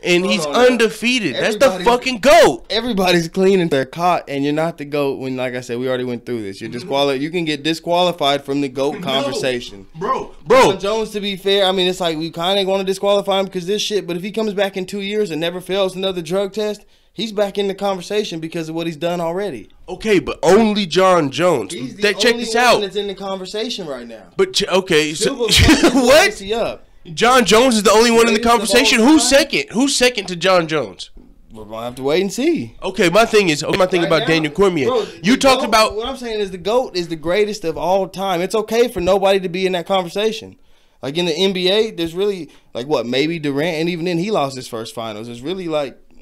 S1: And he's undefeated. That's the fucking GOAT.
S3: Everybody's clean and they're caught, and you're not the GOAT when, like I said, we already went through this. You're you can get disqualified from the GOAT conversation.
S1: Bro.
S3: Jon Jones, to be fair, I mean, it's like we kind of want to disqualify him because this shit, but if he comes back in 2 years and never fails another drug test, he's back in the conversation because of what he's done already.
S1: Okay, but only Jon Jones.
S3: He's the
S1: check
S3: only
S1: this out.
S3: one that's in the conversation right now.
S1: But okay, so
S3: what?
S1: Jon Jones is the only one in the conversation. Who's second? Who's second to Jon Jones?
S3: We're gonna have to wait and see.
S1: Okay, my thing about Daniel Cormier. Bro, you talked about
S3: what I'm saying is the GOAT is the greatest of all time. It's okay for nobody to be in that conversation. Like in the NBA, there's really maybe Durant, and even then he lost his first finals. There's really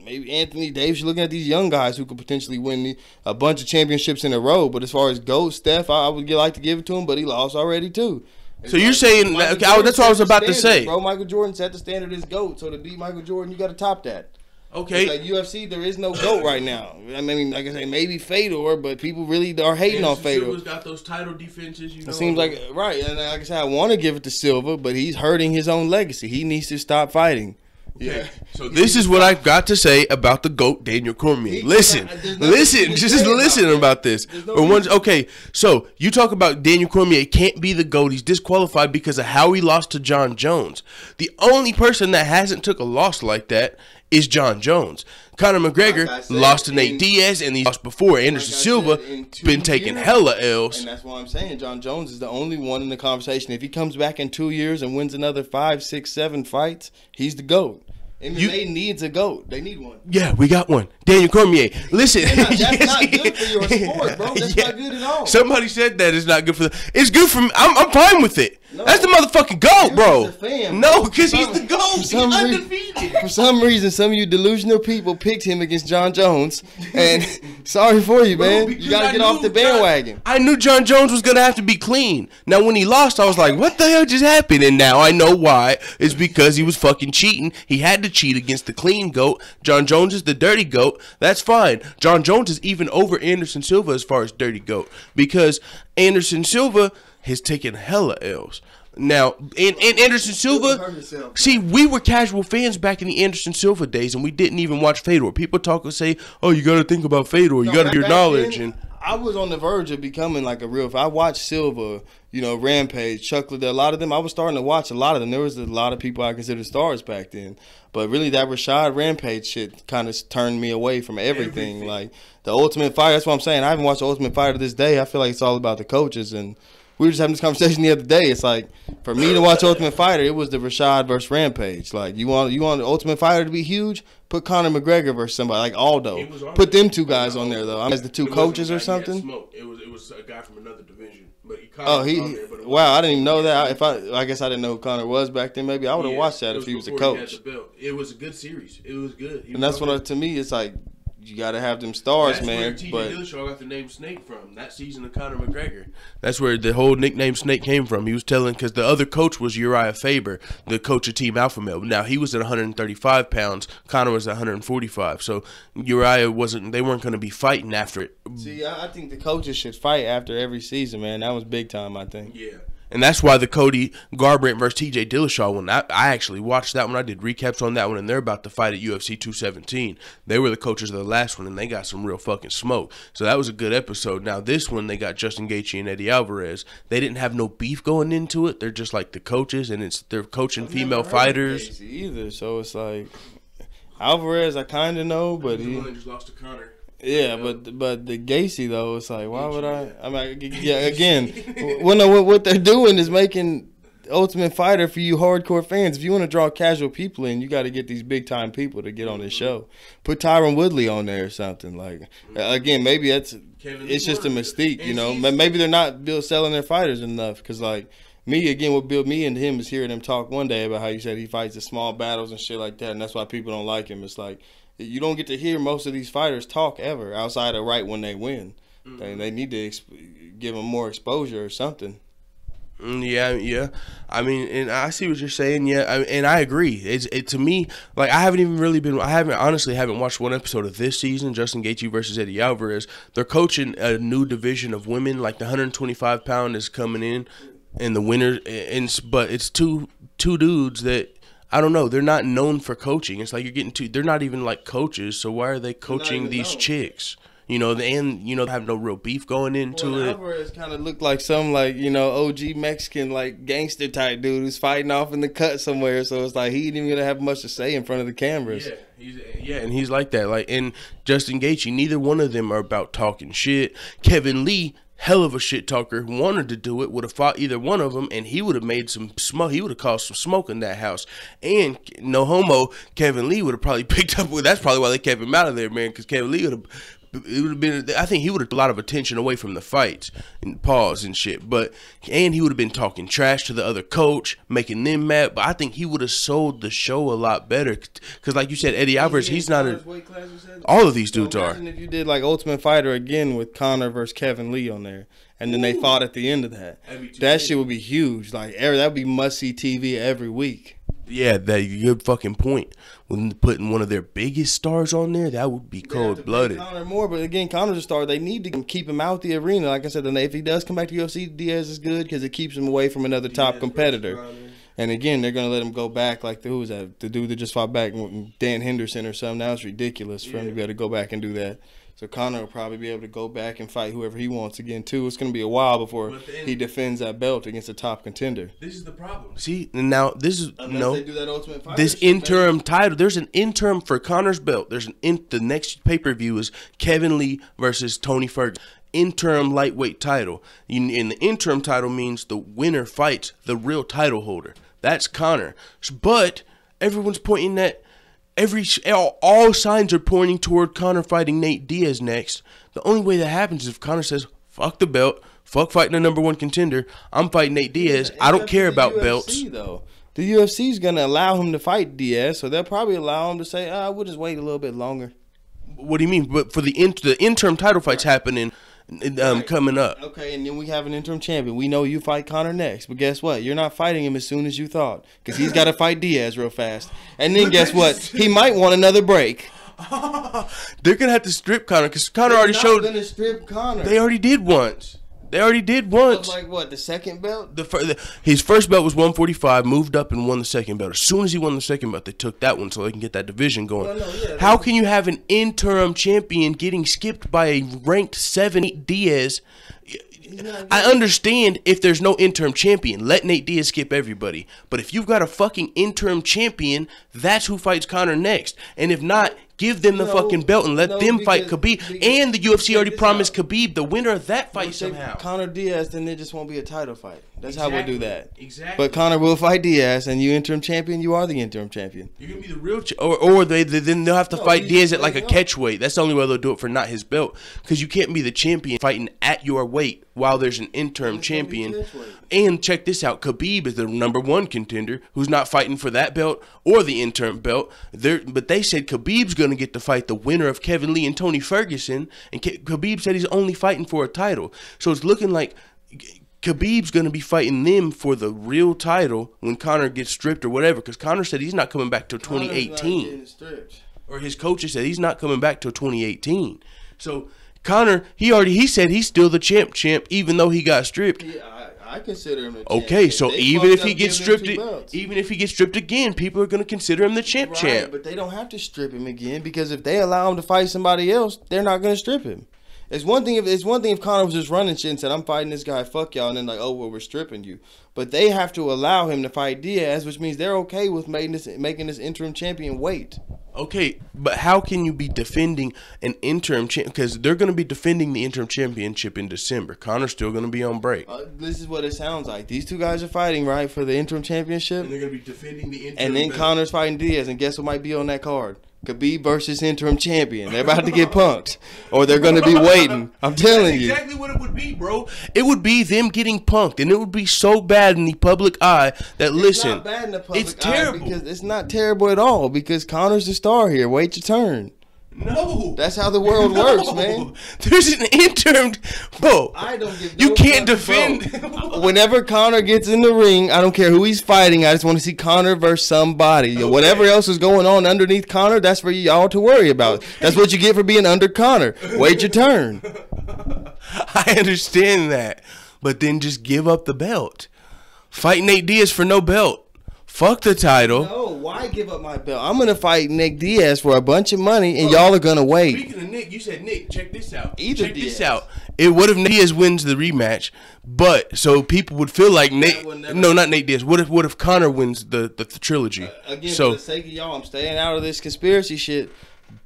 S3: maybe Anthony Davis. You're looking at these young guys who could potentially win a bunch of championships in a row. But as far as GOAT, Steph, I would like to give it to him, but he lost already too.
S1: So you're saying that's what I was about to say.
S3: Bro, Michael Jordan set the standard as GOAT. So to beat Michael Jordan, you got to top that.
S1: Okay.
S3: Like UFC, there is no GOAT right now. I mean, like I say, maybe Fedor, but people really are hating on Fedor.
S1: Silva's got those title defenses,
S3: It seems like, right. And like I said, I want to give it to Silva, but he's hurting his own legacy. He needs to stop fighting.
S1: Yeah. So this is what I've got to say about the GOAT, Daniel Cormier. Listen about this. Okay, so you talk about Daniel Cormier can't be the GOAT. He's disqualified because of how he lost to Jon Jones. The only person that hasn't took a loss like that is Jon Jones. Conor McGregor lost to Nate Diaz, and he lost before. Anderson Silva been taking hella L's.
S3: And that's why I'm saying Jon Jones is the only one in the conversation. If he comes back in 2 years and wins another 5, 6, 7 fights, he's the GOAT. MMA needs a GOAT. They need one.
S1: Yeah, we got one. Daniel Cormier. Listen.
S3: That's not good for your sport, bro. That's not good at all.
S1: Somebody said that it's not good for the... It's good for me. I'm fine with it. No, that's the motherfucking GOAT, bro.
S3: Fan,
S1: no, because he's the GOAT. He's undefeated.
S3: For some reason, some of you delusional people picked him against Jon Jones. And sorry for you, man. You got to get off the bandwagon.
S1: I knew Jon Jones was going to have to be clean. Now, when he lost, I was like, what the hell just happened? And now I know why. It's because he was fucking cheating. He had to cheat against the clean GOAT. Jon Jones is the dirty GOAT. That's fine. Jon Jones is even over Anderson Silva as far as dirty GOAT. Because Anderson Silva has taken hella L's. Now, and Anderson Silva, see, we were casual fans back in the Anderson Silva days, and we didn't even watch Fedor. People talk and say, oh, you got to think about Fedor. You got to your knowledge. And
S3: I was on the verge of becoming like a real. I watched Silva, Rampage, Chuck Liddell, a lot of them. I was starting to watch a lot of them. There was a lot of people I considered stars back then. But really, that Rashad Rampage shit kind of turned me away from everything. Like, the Ultimate Fighter, that's what I'm saying. I haven't watched the Ultimate Fighter to this day. I feel like it's all about the coaches. And we were just having this conversation the other day. It's like, for me to watch Ultimate Fighter, it was the Rashad versus Rampage. Like, you want the Ultimate Fighter to be huge? Put Conor McGregor versus somebody like Aldo. Put them two guys on there though. I mean, as the two coaches or something.
S1: It was a guy from another division. But
S3: wow, I didn't even know that. I guess I didn't know who Conor was back then. Maybe I would have watched that if he was a coach.
S1: It was a good series. It was good.
S3: And that's what to me it's like. You got to have them stars, man.
S1: That's where TJ Dillashaw got the name Snake from. That season of Conor McGregor. That's where the whole nickname Snake came from. He was telling, because the other coach was Uriah Faber, the coach of Team Alpha Male. Now, he was at 135 pounds. Conor was at 145. So, Uriah they weren't going to be fighting after it.
S3: See, I think the coaches should fight after every season, man. That was big time, I think.
S1: Yeah. And that's why the Cody Garbrandt versus TJ Dillashaw one, I actually watched that one. I did recaps on that one, and they're about to fight at UFC 217. They were the coaches of the last one, and they got some real fucking smoke. So that was a good episode. Now, this one, they got Justin Gaethje and Eddie Alvarez. They didn't have no beef going into it. They're just like the coaches, and they're coaching female fighters.
S3: Either, so it's like Alvarez, I kind of know, but
S1: he just lost to Conor.
S3: Yeah, but the Gaethje though, it's like, why would I? I mean, yeah, again, what they're doing is making Ultimate Fighter for you hardcore fans. If you want to draw casual people in, you got to get these big time people to get on this show. Put Tyron Woodley on there or something. Like, again, maybe it's just a mystique, you know. Maybe they're not selling their fighters enough because, like, what built me into him is hearing him talk one day about how you said he fights the small battles and shit like that, and that's why people don't like him. It's like, you don't get to hear most of these fighters talk ever outside of right when they win. They need to give them more exposure or something.
S1: Yeah. I mean, and I see what you're saying. Yeah, and I agree. It to me, like, I honestly haven't watched one episode of this season. Justin Gaethje versus Eddie Alvarez. They're coaching a new division of women. Like, the 125 pound is coming in, and the winner. But it's two dudes that, I don't know. They're not known for coaching. It's like you're getting they're not even like coaches. So why are they coaching these chicks? You know, they have no real beef going into it.
S3: Alvarez kind of looked like some, like, you know, OG Mexican, like, gangster type dude who's fighting off in the cut somewhere. So it's like he ain't even gonna have much to say in front of the cameras.
S1: Yeah, and he's like that. Like, and Justin Gaethje, neither one of them are about talking shit. Kevin Lee, hell of a shit talker, wanted to do it, would have fought either one of them, and he would have made some smoke. He would have caused some smoke in that house. And no homo, Kevin Lee would have probably picked up with. That's probably why they kept him out of there, man. Because Kevin Lee would have. It would have been. I think he would have a lot of attention away from the fights and pause and shit. And he would have been talking trash to the other coach, making them mad. But I think he would have sold the show a lot better. Because, like you said, Eddie Alvarez, he's not a. All of these dudes are.
S3: If you did like Ultimate Fighter again with Conor versus Kevin Lee on there, and then they fought at the end of that shit would be huge. Like, that would be must see TV every week.
S1: Yeah, that good fucking point. When putting one of their biggest stars on there, that would be cold blooded.
S3: Conor more, but again, Conor's a star. They need to keep him out the arena. Like I said, if he does come back to UFC, Diaz is good because it keeps him away from another top competitor. And again, they're gonna let him go back. Like, who was that? The dude that just fought back, Dan Henderson or something. That was ridiculous for him to be able to go back and do that. So Conor will probably be able to go back and fight whoever he wants again too. It's going to be a while before he defends that belt against a top contender.
S1: This is the problem. See, now this is
S3: they do that Ultimate Fighter
S1: this interim title. There's an interim for Conor's belt. There's the next pay-per-view is Kevin Lee versus Tony Ferguson. Interim lightweight title. And the interim title means the winner fights the real title holder. That's Conor. But everyone's pointing at. All signs are pointing toward Conor fighting Nate Diaz next. The only way that happens is if Conor says, fuck the belt, fuck fighting a number one contender, I'm fighting Nate Diaz, I don't care about
S3: UFC,
S1: belts.
S3: Though. The UFC is going to allow him to fight Diaz, so they'll probably allow him to say, we'll just wait a little bit longer.
S1: What do you mean? But for the interim title fights happening coming up.
S3: Okay, and then we have an interim champion. We know you fight Conor next, but guess what? You're not fighting him as soon as you thought because he's got to fight Diaz real fast. And then guess what? He might want another break.
S1: They're going to have to strip Conor because Conor already showed.
S3: They're going to strip Conor.
S1: They already did once.
S3: Like what, the second belt?
S1: His first belt was 145, moved up and won the second belt. As soon as he won the second belt, they took that one so they can get that division going. How can you have an interim champion getting skipped by a ranked 7 Diaz? I understand if there's no interim champion, let Nate Diaz skip everybody. But if you've got a fucking interim champion, that's who fights Conor next. And if not, Give them the fucking belt and let them fight Khabib. And the UFC already promised Khabib the winner of that fight somehow.
S3: Conor Diaz, then it just won't be a title fight. That's how we'll do that.
S1: Exactly.
S3: But Conor will fight Diaz, and you interim champion. You are the interim champion.
S1: You're gonna be the real, or then they'll have to fight Diaz at like a catchweight. That's the only way they'll do it for not his belt, because you can't be the champion fighting at your weight while there's an interim champion. And check this out: Khabib is the #1 contender who's not fighting for that belt or the interim belt. But they said Khabib's gonna get to fight the winner of Kevin Lee and Tony Ferguson, and Khabib said he's only fighting for a title. So it's looking like Khabib's going to be fighting them for the real title when Conor gets stripped or whatever, because Conor said he's not coming back till 2018. Or his coaches said he's not coming back till 2018. So Conor, he said he's still the champ, even though he got stripped.
S3: Yeah, I consider him the champ.
S1: Okay, so even if he gets stripped again, people are going to consider him the champ.
S3: But they don't have to strip him again, because if they allow him to fight somebody else, they're not going to strip him. It's one thing if Conor was just running shit and said, I'm fighting this guy, fuck y'all, and then like, oh, well, we're stripping you. But they have to allow him to fight Diaz, which means they're okay with making this interim champion wait.
S1: Okay, but how can you be defending an interim champ? Because they're going to be defending the interim championship in December. Conor's still going to be on break.
S3: This is what it sounds like. These two guys are fighting, right, for the interim championship.
S1: And they're going to be defending the interim.
S3: And then Conor's fighting Diaz, and guess what might be on that card? Khabib versus interim champion. They're about to get punked, or they're going to be waiting. I'm telling you.
S1: That's exactly what it would be, bro. It would be them getting punked, and it would be so bad in the public eye that it's not bad in the public eye, terrible.
S3: Because it's not terrible at all, because Conor's the star here. Wait your turn.
S1: No,
S3: that's how the world works, man.
S1: There's an interim, bro.
S3: I don't give.
S1: You can't defend.
S3: Whenever Conor gets in the ring, I don't care who he's fighting. I just want to see Conor versus somebody. Okay. Whatever else is going on underneath Conor, that's for y'all to worry about. Okay. That's what you get for being under Conor. Wait your turn.
S1: I understand that, but then just give up the belt. Fight Nate Diaz for no belt. Fuck the title.
S3: No, why give up my belt? I'm going to fight Nick Diaz for a bunch of money, and y'all are going to wait.
S1: Speaking of Nick, you said Nick. Check this out.
S3: Check
S1: this out. What if Diaz wins the rematch? But so people would feel like Nate. No, not Nate Diaz. What if Conor wins the trilogy?
S3: Again, for the sake of y'all, I'm staying out of this conspiracy shit.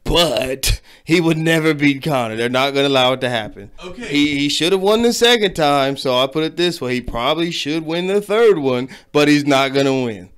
S3: But he would never beat Conor. They're not going to allow it to happen.
S1: Okay.
S3: He should have won the second time, so I put it this way. He probably should win the third one, but he's not going to win.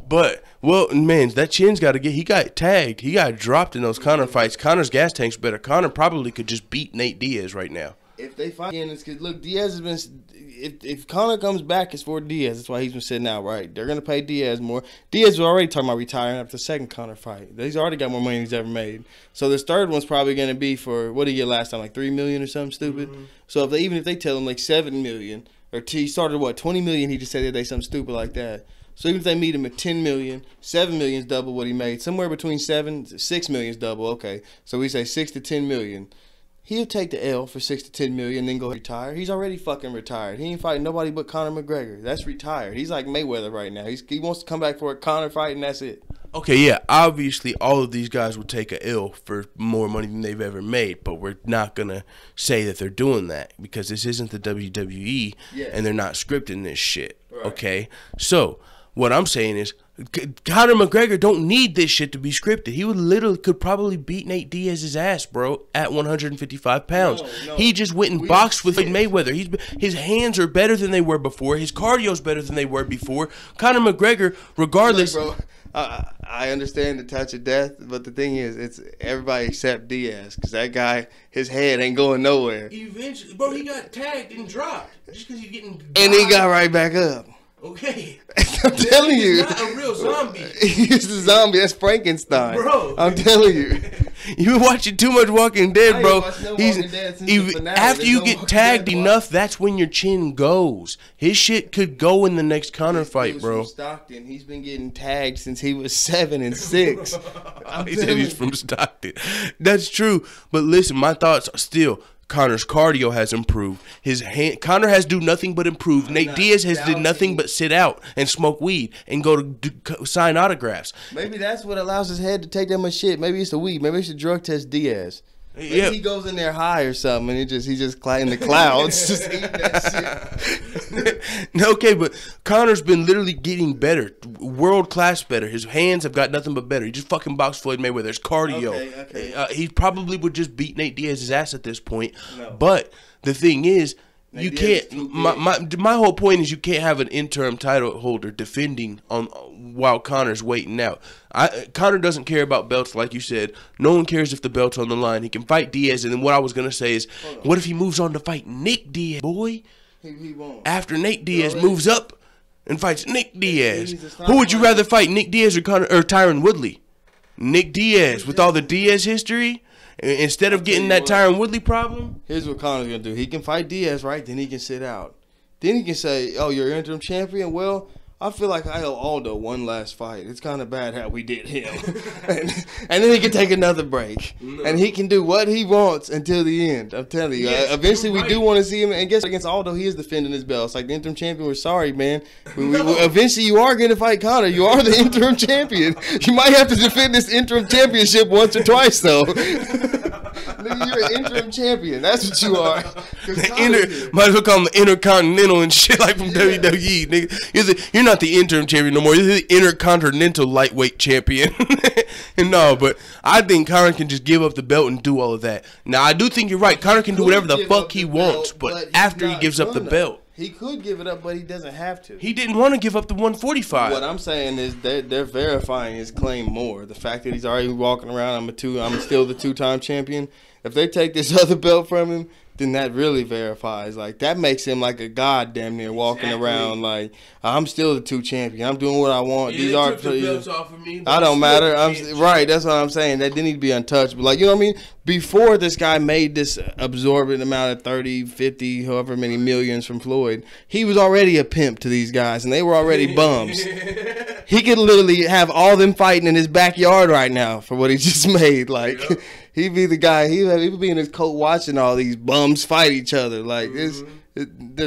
S1: But, well, man, that chin's got to get – he got tagged. He got dropped in those Conor fights. Conor's gas tank's better. Conor probably could just beat Nate Diaz right now.
S3: If they fight again, it's because, look, Diaz has been – if Conor comes back, it's for Diaz. That's why he's been sitting out, right? They're going to pay Diaz more. Diaz was already talking about retiring after the second Conor fight. He's already got more money than he's ever made. So this third one's probably going to be for – what did he get last time? Like $3 million or something stupid? Mm-hmm. So even if they tell him like $7 million, or he started, what, $20 million, he just said the other day, something stupid like that. So even if they meet him at $10 million, $7 million is double what he made. Somewhere between $6 million is double. Okay, so we say $6 to $10 million. He'll take the L for $6 to $10 million, then go retire. He's already fucking retired. He ain't fighting nobody but Conor McGregor. That's retired. He's like Mayweather right now. He wants to come back for a Conor fight, and that's it.
S1: Okay, yeah, obviously all of these guys would take a L for more money than they've ever made, but we're not going to say that they're doing that because this isn't the WWE, and they're not scripting this shit, right. Okay? So what I'm saying is Conor McGregor don't need this shit to be scripted. He could probably beat Nate Diaz's ass, bro, at 155 pounds. No, he just went and boxed with Mayweather. His hands are better than they were before. His cardio's better than they were before. Conor McGregor, regardless.
S3: Look, bro, I understand the touch of death, but the thing is, it's everybody except Diaz, because that guy, his head ain't going nowhere.
S1: Eventually, bro, he got tagged and dropped just because he's getting.
S3: And he got right back up.
S1: Okay.
S3: I'm telling you.
S1: He's not a real zombie.
S3: He's a zombie. That's Frankenstein.
S1: Bro.
S3: I'm telling you.
S1: You've been watching too much Walking Dead, bro. After you get tagged enough, that's when your chin goes. His shit could go in the next Conor fight, bro.
S3: From Stockton. He's been getting tagged since he was 7 and 6.
S1: He said he's from Stockton. That's true. But listen, my thoughts are still... Conor's cardio has improved. Conor has do nothing but improve. Nate Diaz has did nothing but sit out and smoke weed and go to sign autographs.
S3: Maybe that's what allows his head to take that much shit. Maybe it's the weed. Maybe it's the drug test Diaz. Maybe he goes in there high or something, and he just in the clouds, just eating that shit.
S1: Okay, but Conor's been literally getting better, world class better. His hands have got nothing but better. He just fucking boxed Floyd Mayweather. His cardio.
S3: Okay.
S1: He probably would just beat Nate Diaz's ass at this point.
S3: No.
S1: But the thing is, you
S3: Diaz
S1: can't. My whole point is you can't have an interim title holder defending on while Conor's waiting out. Conor doesn't care about belts, like you said. No one cares if the belt's on the line. He can fight Diaz, and then what I was gonna say is, what if he moves on to fight Nick Diaz, boy?
S3: He won't.
S1: After Nate Diaz moves up and fights Nick Diaz, who would you rather fight, Nick Diaz or Tyron Woodley? Nick Diaz, with all the Diaz history. Instead of getting that Tyron Woodley problem.
S3: Here's what Conor's going to do. He can fight Diaz, right? Then he can sit out. Then he can say, oh, you're interim champion? Well, I feel like I owe Aldo one last fight. It's kind of bad how we did him. and then he can take another break. No. And he can do what he wants until the end. I'm telling you. Yes, eventually we do want to see him. And guess against Aldo, he is defending his belt. It's like the interim champion. We're sorry, man. Eventually you are going to fight Conor. You are the interim champion. You might have to defend this interim championship once or twice, though. Nigga, you're an interim champion. That's what you are.
S1: Might as well call him the Intercontinental and shit like from WWE. Nigga. You're not the interim champion no more. You're the Intercontinental lightweight champion. No, but I think Conor can just give up the belt and do all of that. Now, I do think you're right. Conor can do whatever the fuck he wants, but after he gives up the belt.
S3: He could give it up, but he doesn't have to.
S1: He didn't want to give up the 145.
S3: What I'm saying is they're verifying his claim more. The fact that he's already walking around, I'm still the two-time champion. If they take this other belt from him, then that really verifies. Like, that makes him like a god damn near walking around like, I'm still the two champion. I'm doing what I want.
S1: Yeah, they took the belts off of me,
S3: I don't matter. Right, that's what I'm saying. That didn't need to be untouched. But, like, you know what I mean? Before this guy made this absorbent amount of 30, 50, however many millions from Floyd, he was already a pimp to these guys, and they were already bums. He could literally have all them fighting in his backyard right now for what he just made. Like, he'd be the guy. He would be in his coat watching all these bums fight each other. Like, this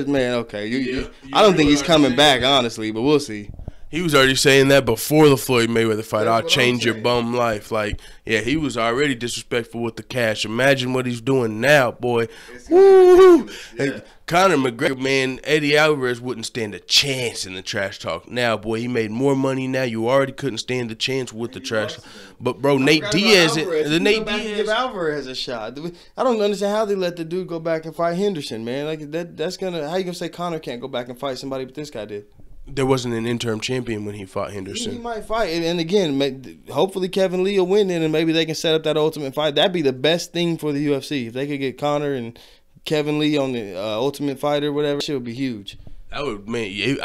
S3: man, okay. I don't think he's coming back, honestly, but we'll see.
S1: He was already saying that before the Floyd Mayweather fight. I'll change your bum life. Like, yeah, he was already disrespectful with the cash. Imagine what he's doing now, boy. Woo! Yeah. Conor McGregor, man, Eddie Alvarez wouldn't stand a chance in the trash talk. Now, boy, he made more money now. You already couldn't stand the chance with the trash talk. But, bro, Nate Diaz,
S3: give Alvarez a shot. I don't understand how they let the dude go back and fight Henderson, man. Like, that's gonna. How you gonna say Conor can't go back and fight somebody, but this guy did?
S1: There wasn't an interim champion when he fought Henderson.
S3: He might fight. And again, hopefully Kevin Lee will win it, and maybe they can set up that ultimate fight. That'd be the best thing for the UFC. If they could get Conor and Kevin Lee on the Ultimate Fighter, whatever, shit would be huge. That would,
S1: man,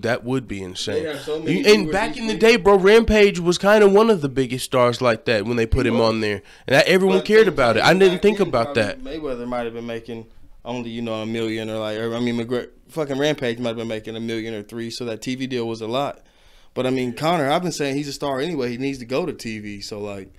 S1: that would be insane. And back in the day, bro, Rampage was kind of one of the biggest stars like that when they put him on there. And everyone cared about it. I didn't think about that.
S3: Mayweather might have been making only, $1 million McGregor. Fucking Rampage might have been making $1 million or $3 million, so that TV deal was a lot. But I mean, Conor, I've been saying he's a star anyway. He needs to go to TV. So like,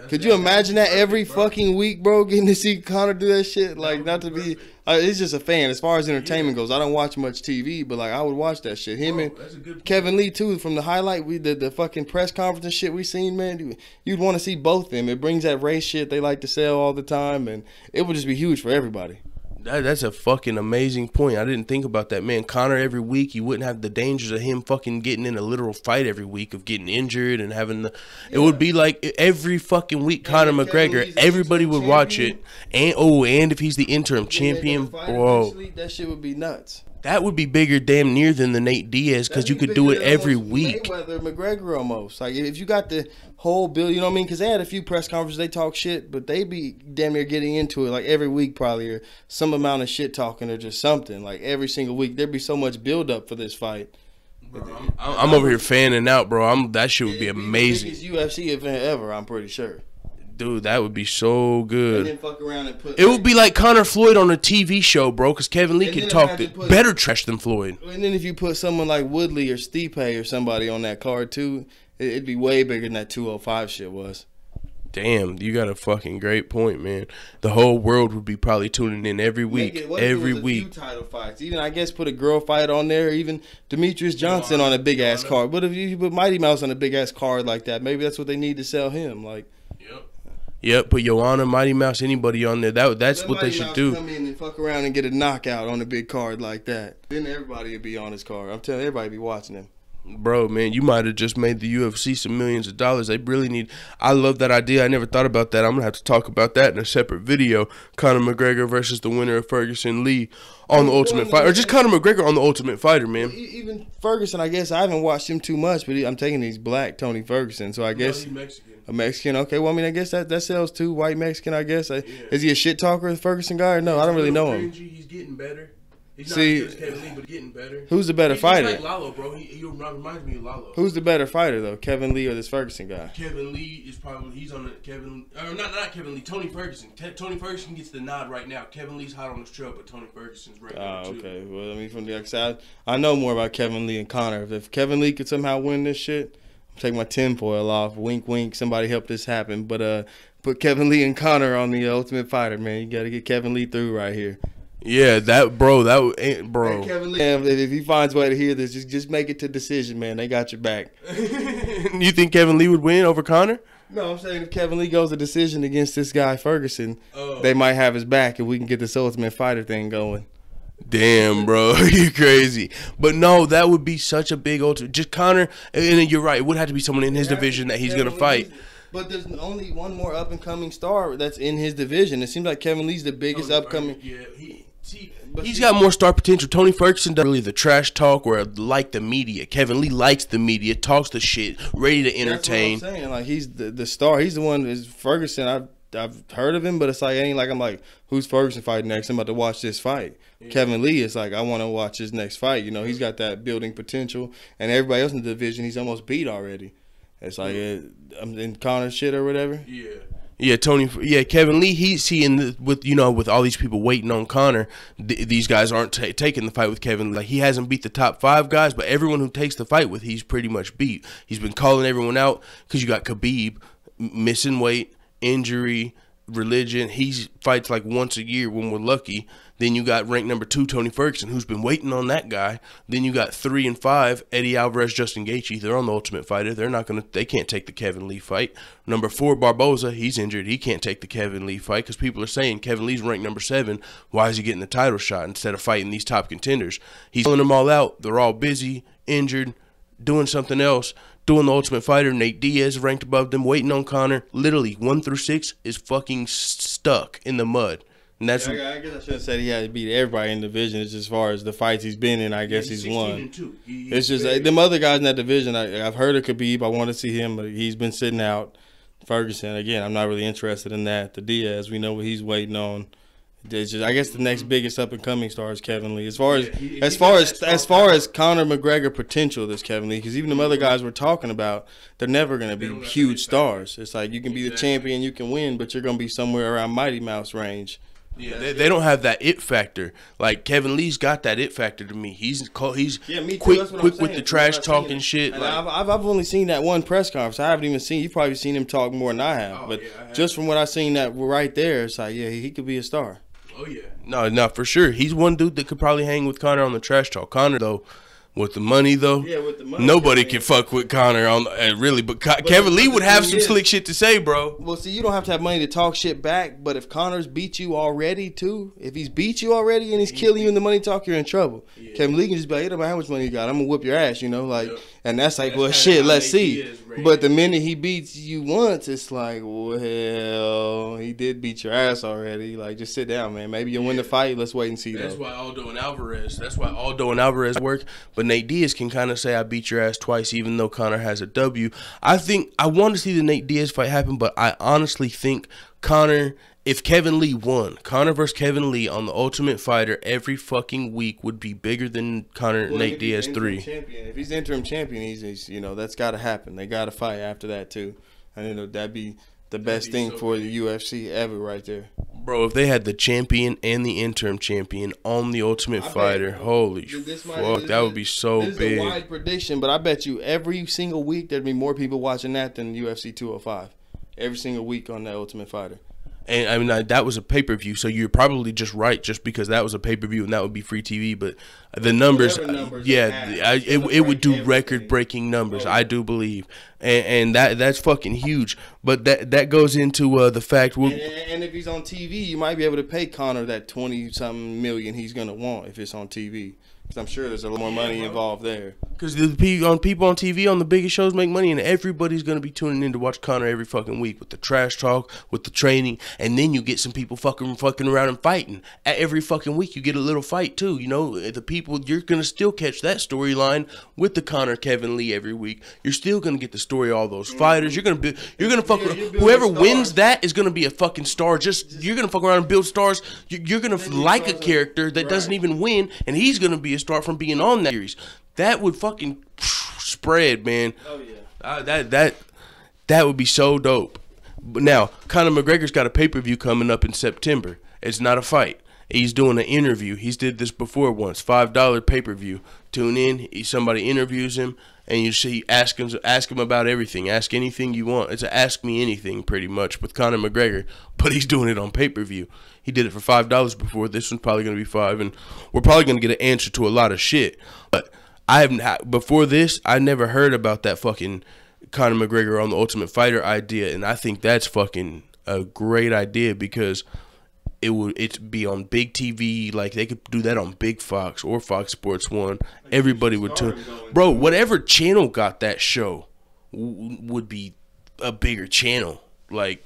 S3: could you imagine that every fucking week, bro, getting to see Conor do that shit? Like, not to be, it's just a fan. As far as entertainment goes, I don't watch much TV, but like, I would watch that shit. Him and Kevin Lee too. From the highlight, the fucking press conference and shit we seen, man. You'd want to see both of them. It brings that race shit they like to sell all the time, and it would just be huge for everybody.
S1: That's a fucking amazing point. I didn't think about that, man. Conor every week, you wouldn't have the dangers of him fucking getting in a literal fight every week, of getting injured and having the. It would be like every fucking week, Conor McGregor. Everybody would watch it, and if he's the interim champion, bro,
S3: that shit would be nuts.
S1: That would be bigger damn near than the Nate Diaz, because you could do it every week.
S3: Mayweather, McGregor almost. Like, if you got the whole bill, you know what I mean? Because they had a few press conferences, they talk shit, but they be damn near getting into it like every week probably, or some amount of shit talking or just something. Like every single week, there'd be so much build up for this fight.
S1: Bro, I'm over here fanning out, bro. That shit would be amazing.
S3: It's the biggest UFC event ever, I'm pretty sure.
S1: Dude, that would be so good.
S3: And then fuck around and
S1: it would be like Conor Floyd on a TV show, bro, because Kevin Lee could talk better trash than Floyd.
S3: And then if you put someone like Woodley or Stipe or somebody on that card too, it'd be way bigger than that 205 shit was.
S1: Damn, you got a fucking great point, man. The whole world would be probably tuning in every week. Every week.
S3: Few title fights. Even, I guess, put a girl fight on there. Even Demetrius Johnson on a big ass card. But if you put Mighty Mouse on a big ass card like that, maybe that's what they need to sell him. Like,
S1: Yep, put Joanna, Mighty Mouse, anybody on there. That's
S3: Let
S1: what they
S3: Mighty
S1: should
S3: Mouse
S1: do.
S3: Come in and fuck around and get a knockout on a big card like that. Then everybody would be on his card. I'm telling you, everybody be watching him.
S1: Bro, man, you might have just made the UFC some millions of dollars. They really need. I love that idea. I never thought about that. I'm gonna have to talk about that in a separate video. Conor McGregor versus the winner of Ferguson Lee on the Ultimate Fighter, or just Conor McGregor on the Ultimate Fighter, man.
S3: Even Ferguson, I guess I haven't watched him too much, but I'm taking he's black, Tony Ferguson. So I guess
S1: he's Mexican.
S3: A Mexican. Okay, well I mean I guess that sells too. White Mexican, I guess. Is he a shit talker, the Ferguson guy? Or no, I don't really know him.
S1: He's getting better. He's
S3: See,
S1: not as good as Kevin Lee, but getting better.
S3: Who's the better fighter?
S1: He's like Lalo, bro. He reminds me of Lalo.
S3: Who's the better fighter though, Kevin Lee or this Ferguson guy?
S1: Kevin Lee is probably he's on the Kevin or not Kevin Lee. Tony Ferguson. Tony Ferguson gets the nod right now. Kevin Lee's hot on his trail, but Tony Ferguson's right now too.
S3: Okay. Well, I mean, from the outside, I know more about Kevin Lee and Conor. If Kevin Lee could somehow win this shit, I'm taking my tinfoil off. Wink, wink. Somebody help this happen. But put Kevin Lee and Conor on the Ultimate Fighter, man. You got to get Kevin Lee through right here.
S1: Yeah, bro.
S3: Hey, Kevin Lee, if he finds a way to hear this, just make it to decision, man. They got your back.
S1: You think Kevin Lee would win over Conor?
S3: No, I'm saying if Kevin Lee goes to decision against this guy Ferguson, they might have his back if we can get this Ultimate Fighter thing going.
S1: Damn, bro, you crazy. But no, that would be such a big ultimate. Just Conor, and you're right. It would have to be someone in his division that he's gonna fight.
S3: But there's only one more up and coming star that's in his division. It seems like Kevin Lee's the biggest upcoming.
S1: Yeah, he's got more star potential. Tony Ferguson does really the trash talk or like the media. Kevin Lee likes the media, talks the shit, ready to entertain.
S3: That's what I'm saying. Like he's the star. He's the one. Is Ferguson? I've heard of him, but it's like ain't like I'm like, who's Ferguson fighting next? I'm about to watch this fight. Yeah. Kevin Lee is like, I want to watch his next fight. You know, he's got that building potential, and everybody else in the division, he's almost beat already. It's like I'm in Conor shit or whatever.
S1: Yeah, Kevin Lee. He's seeing with all these people waiting on Conor. These guys aren't taking the fight with Kevin Lee. Like he hasn't beat the top 5 guys, but everyone who takes the fight with, he's pretty much beat. He's been calling everyone out because you got Khabib missing weight, injury, religion. He fights like once a year when we're lucky. Then you got ranked number 2 Tony Ferguson, who's been waiting on that guy. Then you got 3 and 5 Eddie Alvarez, Justin Gaethje. They're on the Ultimate Fighter. They can't take the Kevin Lee fight. Number 4 Barboza, he's injured. He can't take the Kevin Lee fight because people are saying Kevin Lee's ranked number 7. Why is he getting the title shot instead of fighting these top contenders? He's pulling them all out. They're all busy, injured, doing something else. Doing the Ultimate Fighter, Nate Diaz ranked above them, waiting on Conor. Literally 1 through 6 is fucking stuck in the mud. And that's
S3: I guess I should have said he had to beat everybody in the division. It's as far as the fights he's been in, I guess he's won. It's just them other guys in that division. I've heard of Khabib. I want to see him, but he's been sitting out. Ferguson, again, I'm not really interested in that. The Diaz, we know what he's waiting on. It's just, I guess the next biggest up and coming star is Kevin Lee. As far as Conor McGregor potential, this Kevin Lee, because even the other guys we're talking about, they're never going to be huge stars. It's like you can be the champion, you can win, but you're going to be somewhere around Mighty Mouse range.
S1: Yeah, they don't have that it factor. Like Kevin Lee's got that it factor to me. He's quick with the trash talking shit.
S3: Like, I've only seen that one press conference. I haven't even seen. You've probably seen him talk more than I have. But just from what I've seen that right there, it's like he could be a star.
S1: Oh yeah, no, for sure. He's one dude that could probably hang with Conor on the trash talk. Conor though. With the money, though, nobody can fuck with Conor on really. But Kevin Lee would have some slick shit to say, bro.
S3: Well, see, you don't have to have money to talk shit back. But if Conor's beat you already, too, if he's beat you already and he's killing you in the money talk, you're in trouble. Yeah. Kevin Lee can just be like, "Hey, how much money you got? I'm gonna whoop your ass," And that's like, well, shit, let's see. But the minute he beats you once, it's like, well, he did beat your ass already. Like, just sit down, man. Maybe you'll win the fight. Let's wait and see.
S1: That's why Aldo and Alvarez work. But Nate Diaz can kind of say I beat your ass twice, even though Conor has a W. I want to see the Nate Diaz fight happen, but I honestly think Conor, if Kevin Lee won, Conor versus Kevin Lee on the Ultimate Fighter every fucking week would be bigger than Nate Diaz 3.
S3: If he's interim champion, he's that's got to happen. They got to fight after that too, and that'd be the best thing for the UFC ever, right there.
S1: Bro, if they had the champion and the interim champion on the Ultimate Fighter, holy fuck, that would be so big.
S3: This is a wide prediction, but I bet you every single week there'd be more people watching that than UFC 205. Every single week on that Ultimate Fighter.
S1: And I mean, that was a pay-per-view, so you're probably just right, just because that was a pay-per-view and that would be free TV. But the numbers, it would do record-breaking numbers, I do believe, and that's fucking huge. But that goes into the fact.
S3: And if he's on TV, you might be able to pay Conor that 20-something million he's gonna want if it's on TV. Because I'm sure there's a lot more money involved there.
S1: Because the people on TV on the biggest shows make money, and everybody's going to be tuning in to watch Conor every fucking week with the trash talk, with the training, and then you get some people fucking around and fighting. Every fucking week you get a little fight too. You know, the people, you're going to still catch that storyline with the Conor Kevin Lee every week. You're still going to get the story of all those fighters. You're going to fuck whoever wins that is going to be a fucking star. You're going to fuck around and build stars. You're going to like a character that doesn't even win, and he's going to be a star from being on that series. That would fucking spread, man.
S3: Oh yeah.
S1: That would be so dope. But now, Conor McGregor's got a pay-per-view coming up in September. It's not a fight. He's doing an interview. He's did this before once. $5 pay-per-view. Tune in. Somebody interviews him, and you see, ask him about everything. Ask anything you want. It's a ask me anything pretty much with Conor McGregor, but he's doing it on pay-per-view. He did it for $5 before. This one's probably going to be $5, and we're probably going to get an answer to a lot of shit. But before this, I never heard about that fucking Conor McGregor on the Ultimate Fighter idea, and I think that's fucking a great idea because it'd be on big TV. Like, they could do that on Big Fox or Fox Sports 1. Everybody would tune. Bro, whatever channel got that show would be a bigger channel. Like,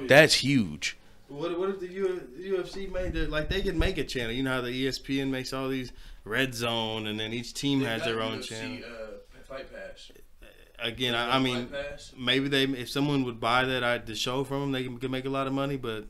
S1: that's huge.
S3: What if the UFC made it, like, they could make a channel? You know how the ESPN makes all these Red Zone, and then each team has their own channel.
S1: Fight Pass.
S3: Again, I mean, maybe if someone would buy the show from them, they could make a lot of money. But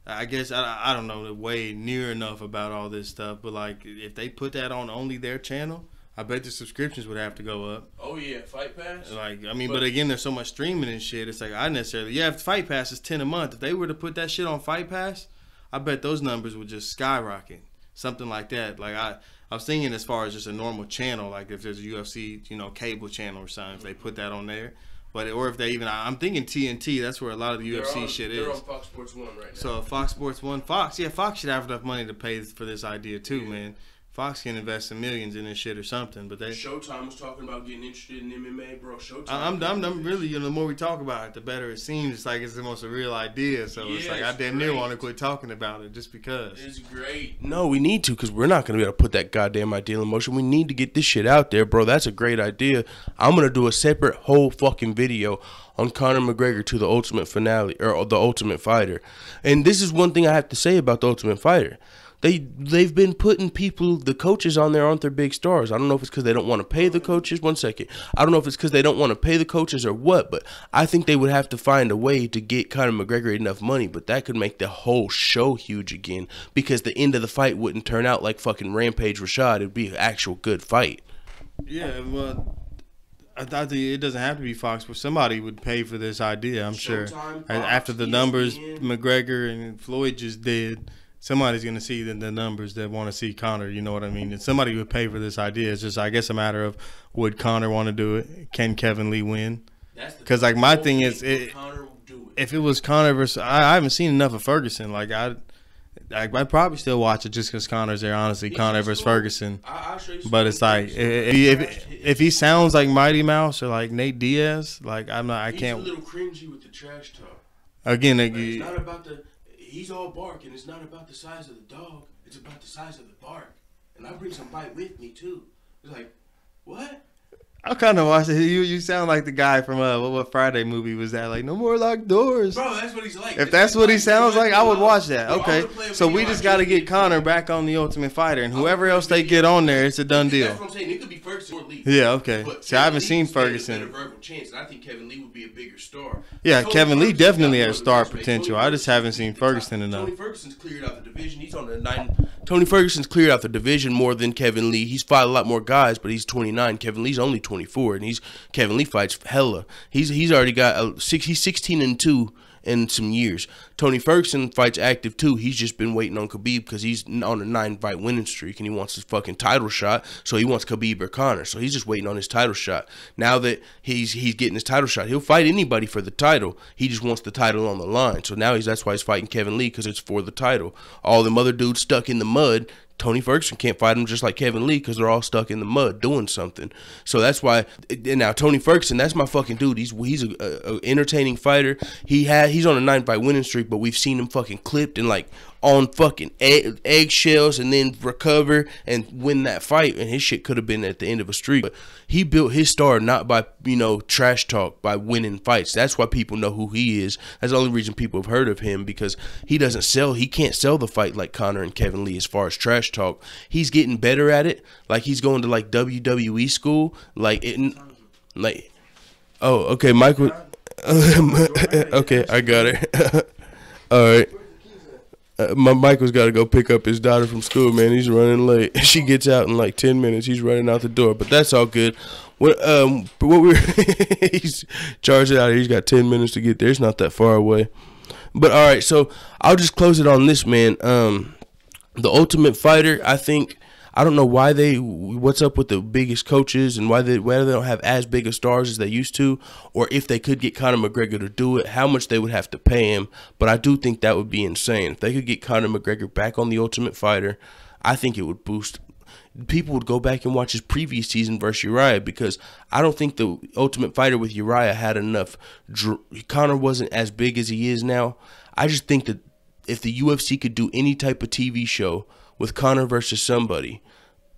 S3: I guess I don't know way near enough about all this stuff. But like, if they put that on only their channel, I bet the subscriptions would have to go up.
S1: Oh yeah, Fight Pass.
S3: Like, I mean, but again, there's so much streaming and shit. It's like if Fight Pass is $10 a month, if they were to put that shit on Fight Pass, I bet those numbers would just skyrocket. Something like that. Like I was thinking as far as just a normal channel, like if there's a UFC, cable channel or something, if they put that on there. But or if they even, I'm thinking TNT. That's where a lot of the UFC shit is.
S1: They're on Fox Sports 1 right now.
S3: So Fox Sports 1, Fox should have enough money to pay for this idea too, man. Fox can invest some millions in this shit or something, but
S1: Showtime was talking about getting interested in MMA, bro. Showtime.
S3: I'm really, the more we talk about it, the better it seems. It's like it's the most real idea. So it's like I damn near want to quit talking about it just because.
S1: It's great. No, we need to, because we're not going to be able to put that goddamn idea in motion. We need to get this shit out there, bro. That's a great idea. I'm going to do a separate whole fucking video on Conor McGregor to the Ultimate Finale, or the Ultimate Fighter. And this is one thing I have to say about the Ultimate Fighter. They've been putting the coaches on there aren't their big stars. I don't know if it's because they don't want to pay the coaches. One second. I don't know if it's because they don't want to pay the coaches or what, but I think they would have to find a way to get Conor McGregor enough money, but that could make the whole show huge again because the end of the fight wouldn't turn out like fucking Rampage Rashad. It'd be an actual good fight.
S3: Yeah, well, I thought it doesn't have to be Fox, but somebody would pay for this idea, I'm sure.
S1: Fox,
S3: after the numbers McGregor and Floyd just did, somebody's going to see the numbers that want to see Conor, you know what I mean? And somebody would pay for this idea. It's just, I guess, a matter of would Conor want to do it? Can Kevin Lee win? Because, like, my thing is, if it was Conor versus, I haven't seen enough of Ferguson. Like, I'd probably still watch it just because Conor's there, honestly, Conor versus Ferguson. But it's like, if he sounds like Mighty Mouse or like Nate Diaz, like, I can't.
S1: He's a little cringy with the trash talk.
S3: Again,
S1: it's not about he's all bark, and it's not about the size of the dog. It's about the size of the bark. And I bring some bite with me, too. It's like, what?
S3: I kind of watched it. You sound like the guy from what Friday movie was that? Like, no more locked doors.
S1: Bro, that's what he's like.
S3: If that's what he sounds like, I would watch that. Okay, so we just got to get Conor back on the Ultimate Fighter, and whoever else they get on there, it's a done deal.
S1: That's what I'm saying. It could be Ferguson or Lee.
S3: Yeah, okay. See, I haven't seen Ferguson.
S1: A verbal chance, and I think Kevin Lee would be a bigger star.
S3: Yeah, Kevin Lee definitely has star potential. I just haven't seen Ferguson enough.
S1: Tony Ferguson's cleared out the division. He's on the 9. Tony Ferguson's cleared out the division more than Kevin Lee. He's fought a lot more guys, but he's 29. Kevin Lee's only 24, and Kevin Lee fights hella. He's already got he's 16-2 in some years. Tony Ferguson fights active too. He's just been waiting on Khabib because he's on a 9-fight winning streak and he wants his fucking title shot. So he wants Khabib or Conor. So he's just waiting on his title shot. Now that he's getting his title shot, he'll fight anybody for the title. He just wants the title on the line. So now that's why he's fighting Kevin Lee, because it's for the title. All them other dudes stuck in the mud. Tony Ferguson can't fight him just like Kevin Lee because they're all stuck in the mud doing something. So that's why. And now Tony Ferguson, that's my fucking dude. He's a entertaining fighter. He's on a 9-fight winning streak, but we've seen him fucking clipped and like on fucking eggshells and then recover and win that fight, and his shit could have been at the end of a streak. But he built his star not by, you know, trash talk, by winning fights. That's why people know who he is. That's the only reason people have heard of him, because he can't sell the fight like Conor and Kevin Lee as far as trash talk. He's getting better at it. Like he's going to like WWE school. Oh, okay, Michael. Okay, I got it. All right. My Michael's got to go pick up his daughter from school, man. He's running late. She gets out in like 10 minutes. He's running out the door, but that's all good. He's charged out here. He's got 10 minutes to get there. It's not that far away. But all right, so I'll just close it on this, man. The Ultimate Fighter, I don't know what's up with the biggest coaches and whether they don't have as big of stars as they used to, or if they could get Conor McGregor to do it, how much they would have to pay him. But I do think that would be insane. If they could get Conor McGregor back on the Ultimate Fighter, I think it would boost. People would go back and watch his previous season versus Uriah, because I don't think the Ultimate Fighter with Uriah had enough. Conor wasn't as big as he is now. I just think that if the UFC could do any type of TV show with Conor versus somebody,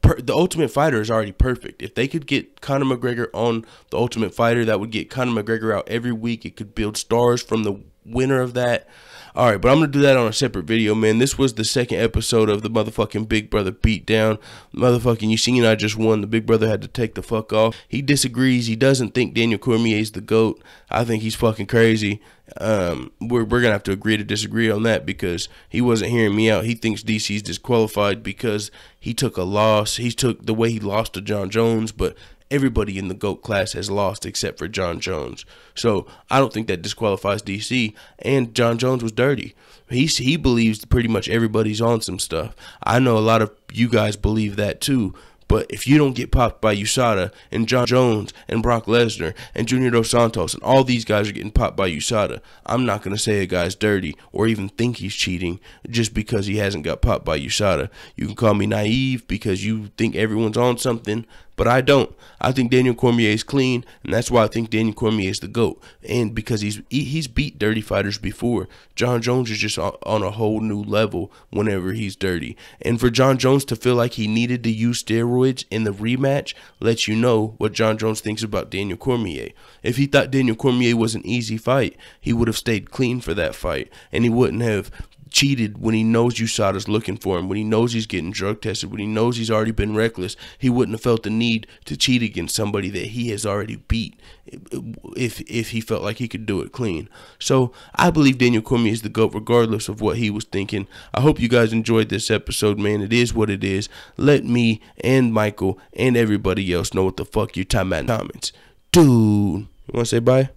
S1: the Ultimate Fighter is already perfect. If they could get Conor McGregor on the Ultimate Fighter, that would get Conor McGregor out every week. It could build stars from the winner of that. All right, but I'm going to do that on a separate video, man. This was the second episode of the motherfucking Big Brother Beatdown. Motherfucking, you seen I just won. The Big Brother had to take the fuck off. He disagrees. He doesn't think Daniel Cormier is the GOAT. I think he's fucking crazy. We're going to have to agree to disagree on that, because he wasn't hearing me out. He thinks DC's disqualified because he took a loss. He took the way he lost to Jon Jones, but everybody in the GOAT class has lost except for Jon Jones. So I don't think that disqualifies DC. And Jon Jones was dirty. He believes pretty much everybody's on some stuff. I know a lot of you guys believe that too. But if you don't get popped by USADA and Jon Jones and Brock Lesnar and Junior Dos Santos and all these guys are getting popped by USADA, I'm not going to say a guy's dirty or even think he's cheating just because he hasn't got popped by USADA. You can call me naive because you think everyone's on something, but I don't. I think Daniel Cormier is clean, and that's why I think Daniel Cormier is the GOAT. And because he's beat dirty fighters before. Jon Jones is just on a whole new level whenever he's dirty. And for Jon Jones to feel like he needed to use steroids in the rematch lets you know what Jon Jones thinks about Daniel Cormier. If he thought Daniel Cormier was an easy fight, he would have stayed clean for that fight, and he wouldn't have cheated when he knows USADA's looking for him, when he knows he's getting drug tested, when he knows he's already been reckless. He wouldn't have felt the need to cheat against somebody that he has already beat if he felt like he could do it clean. So I believe Daniel Cormier is the GOAT regardless of what he was thinking. I hope you guys enjoyed this episode, man. It is what it is. Let me and Michael and everybody else know what the fuck you're talking about in the comments. Dude, you want to say bye?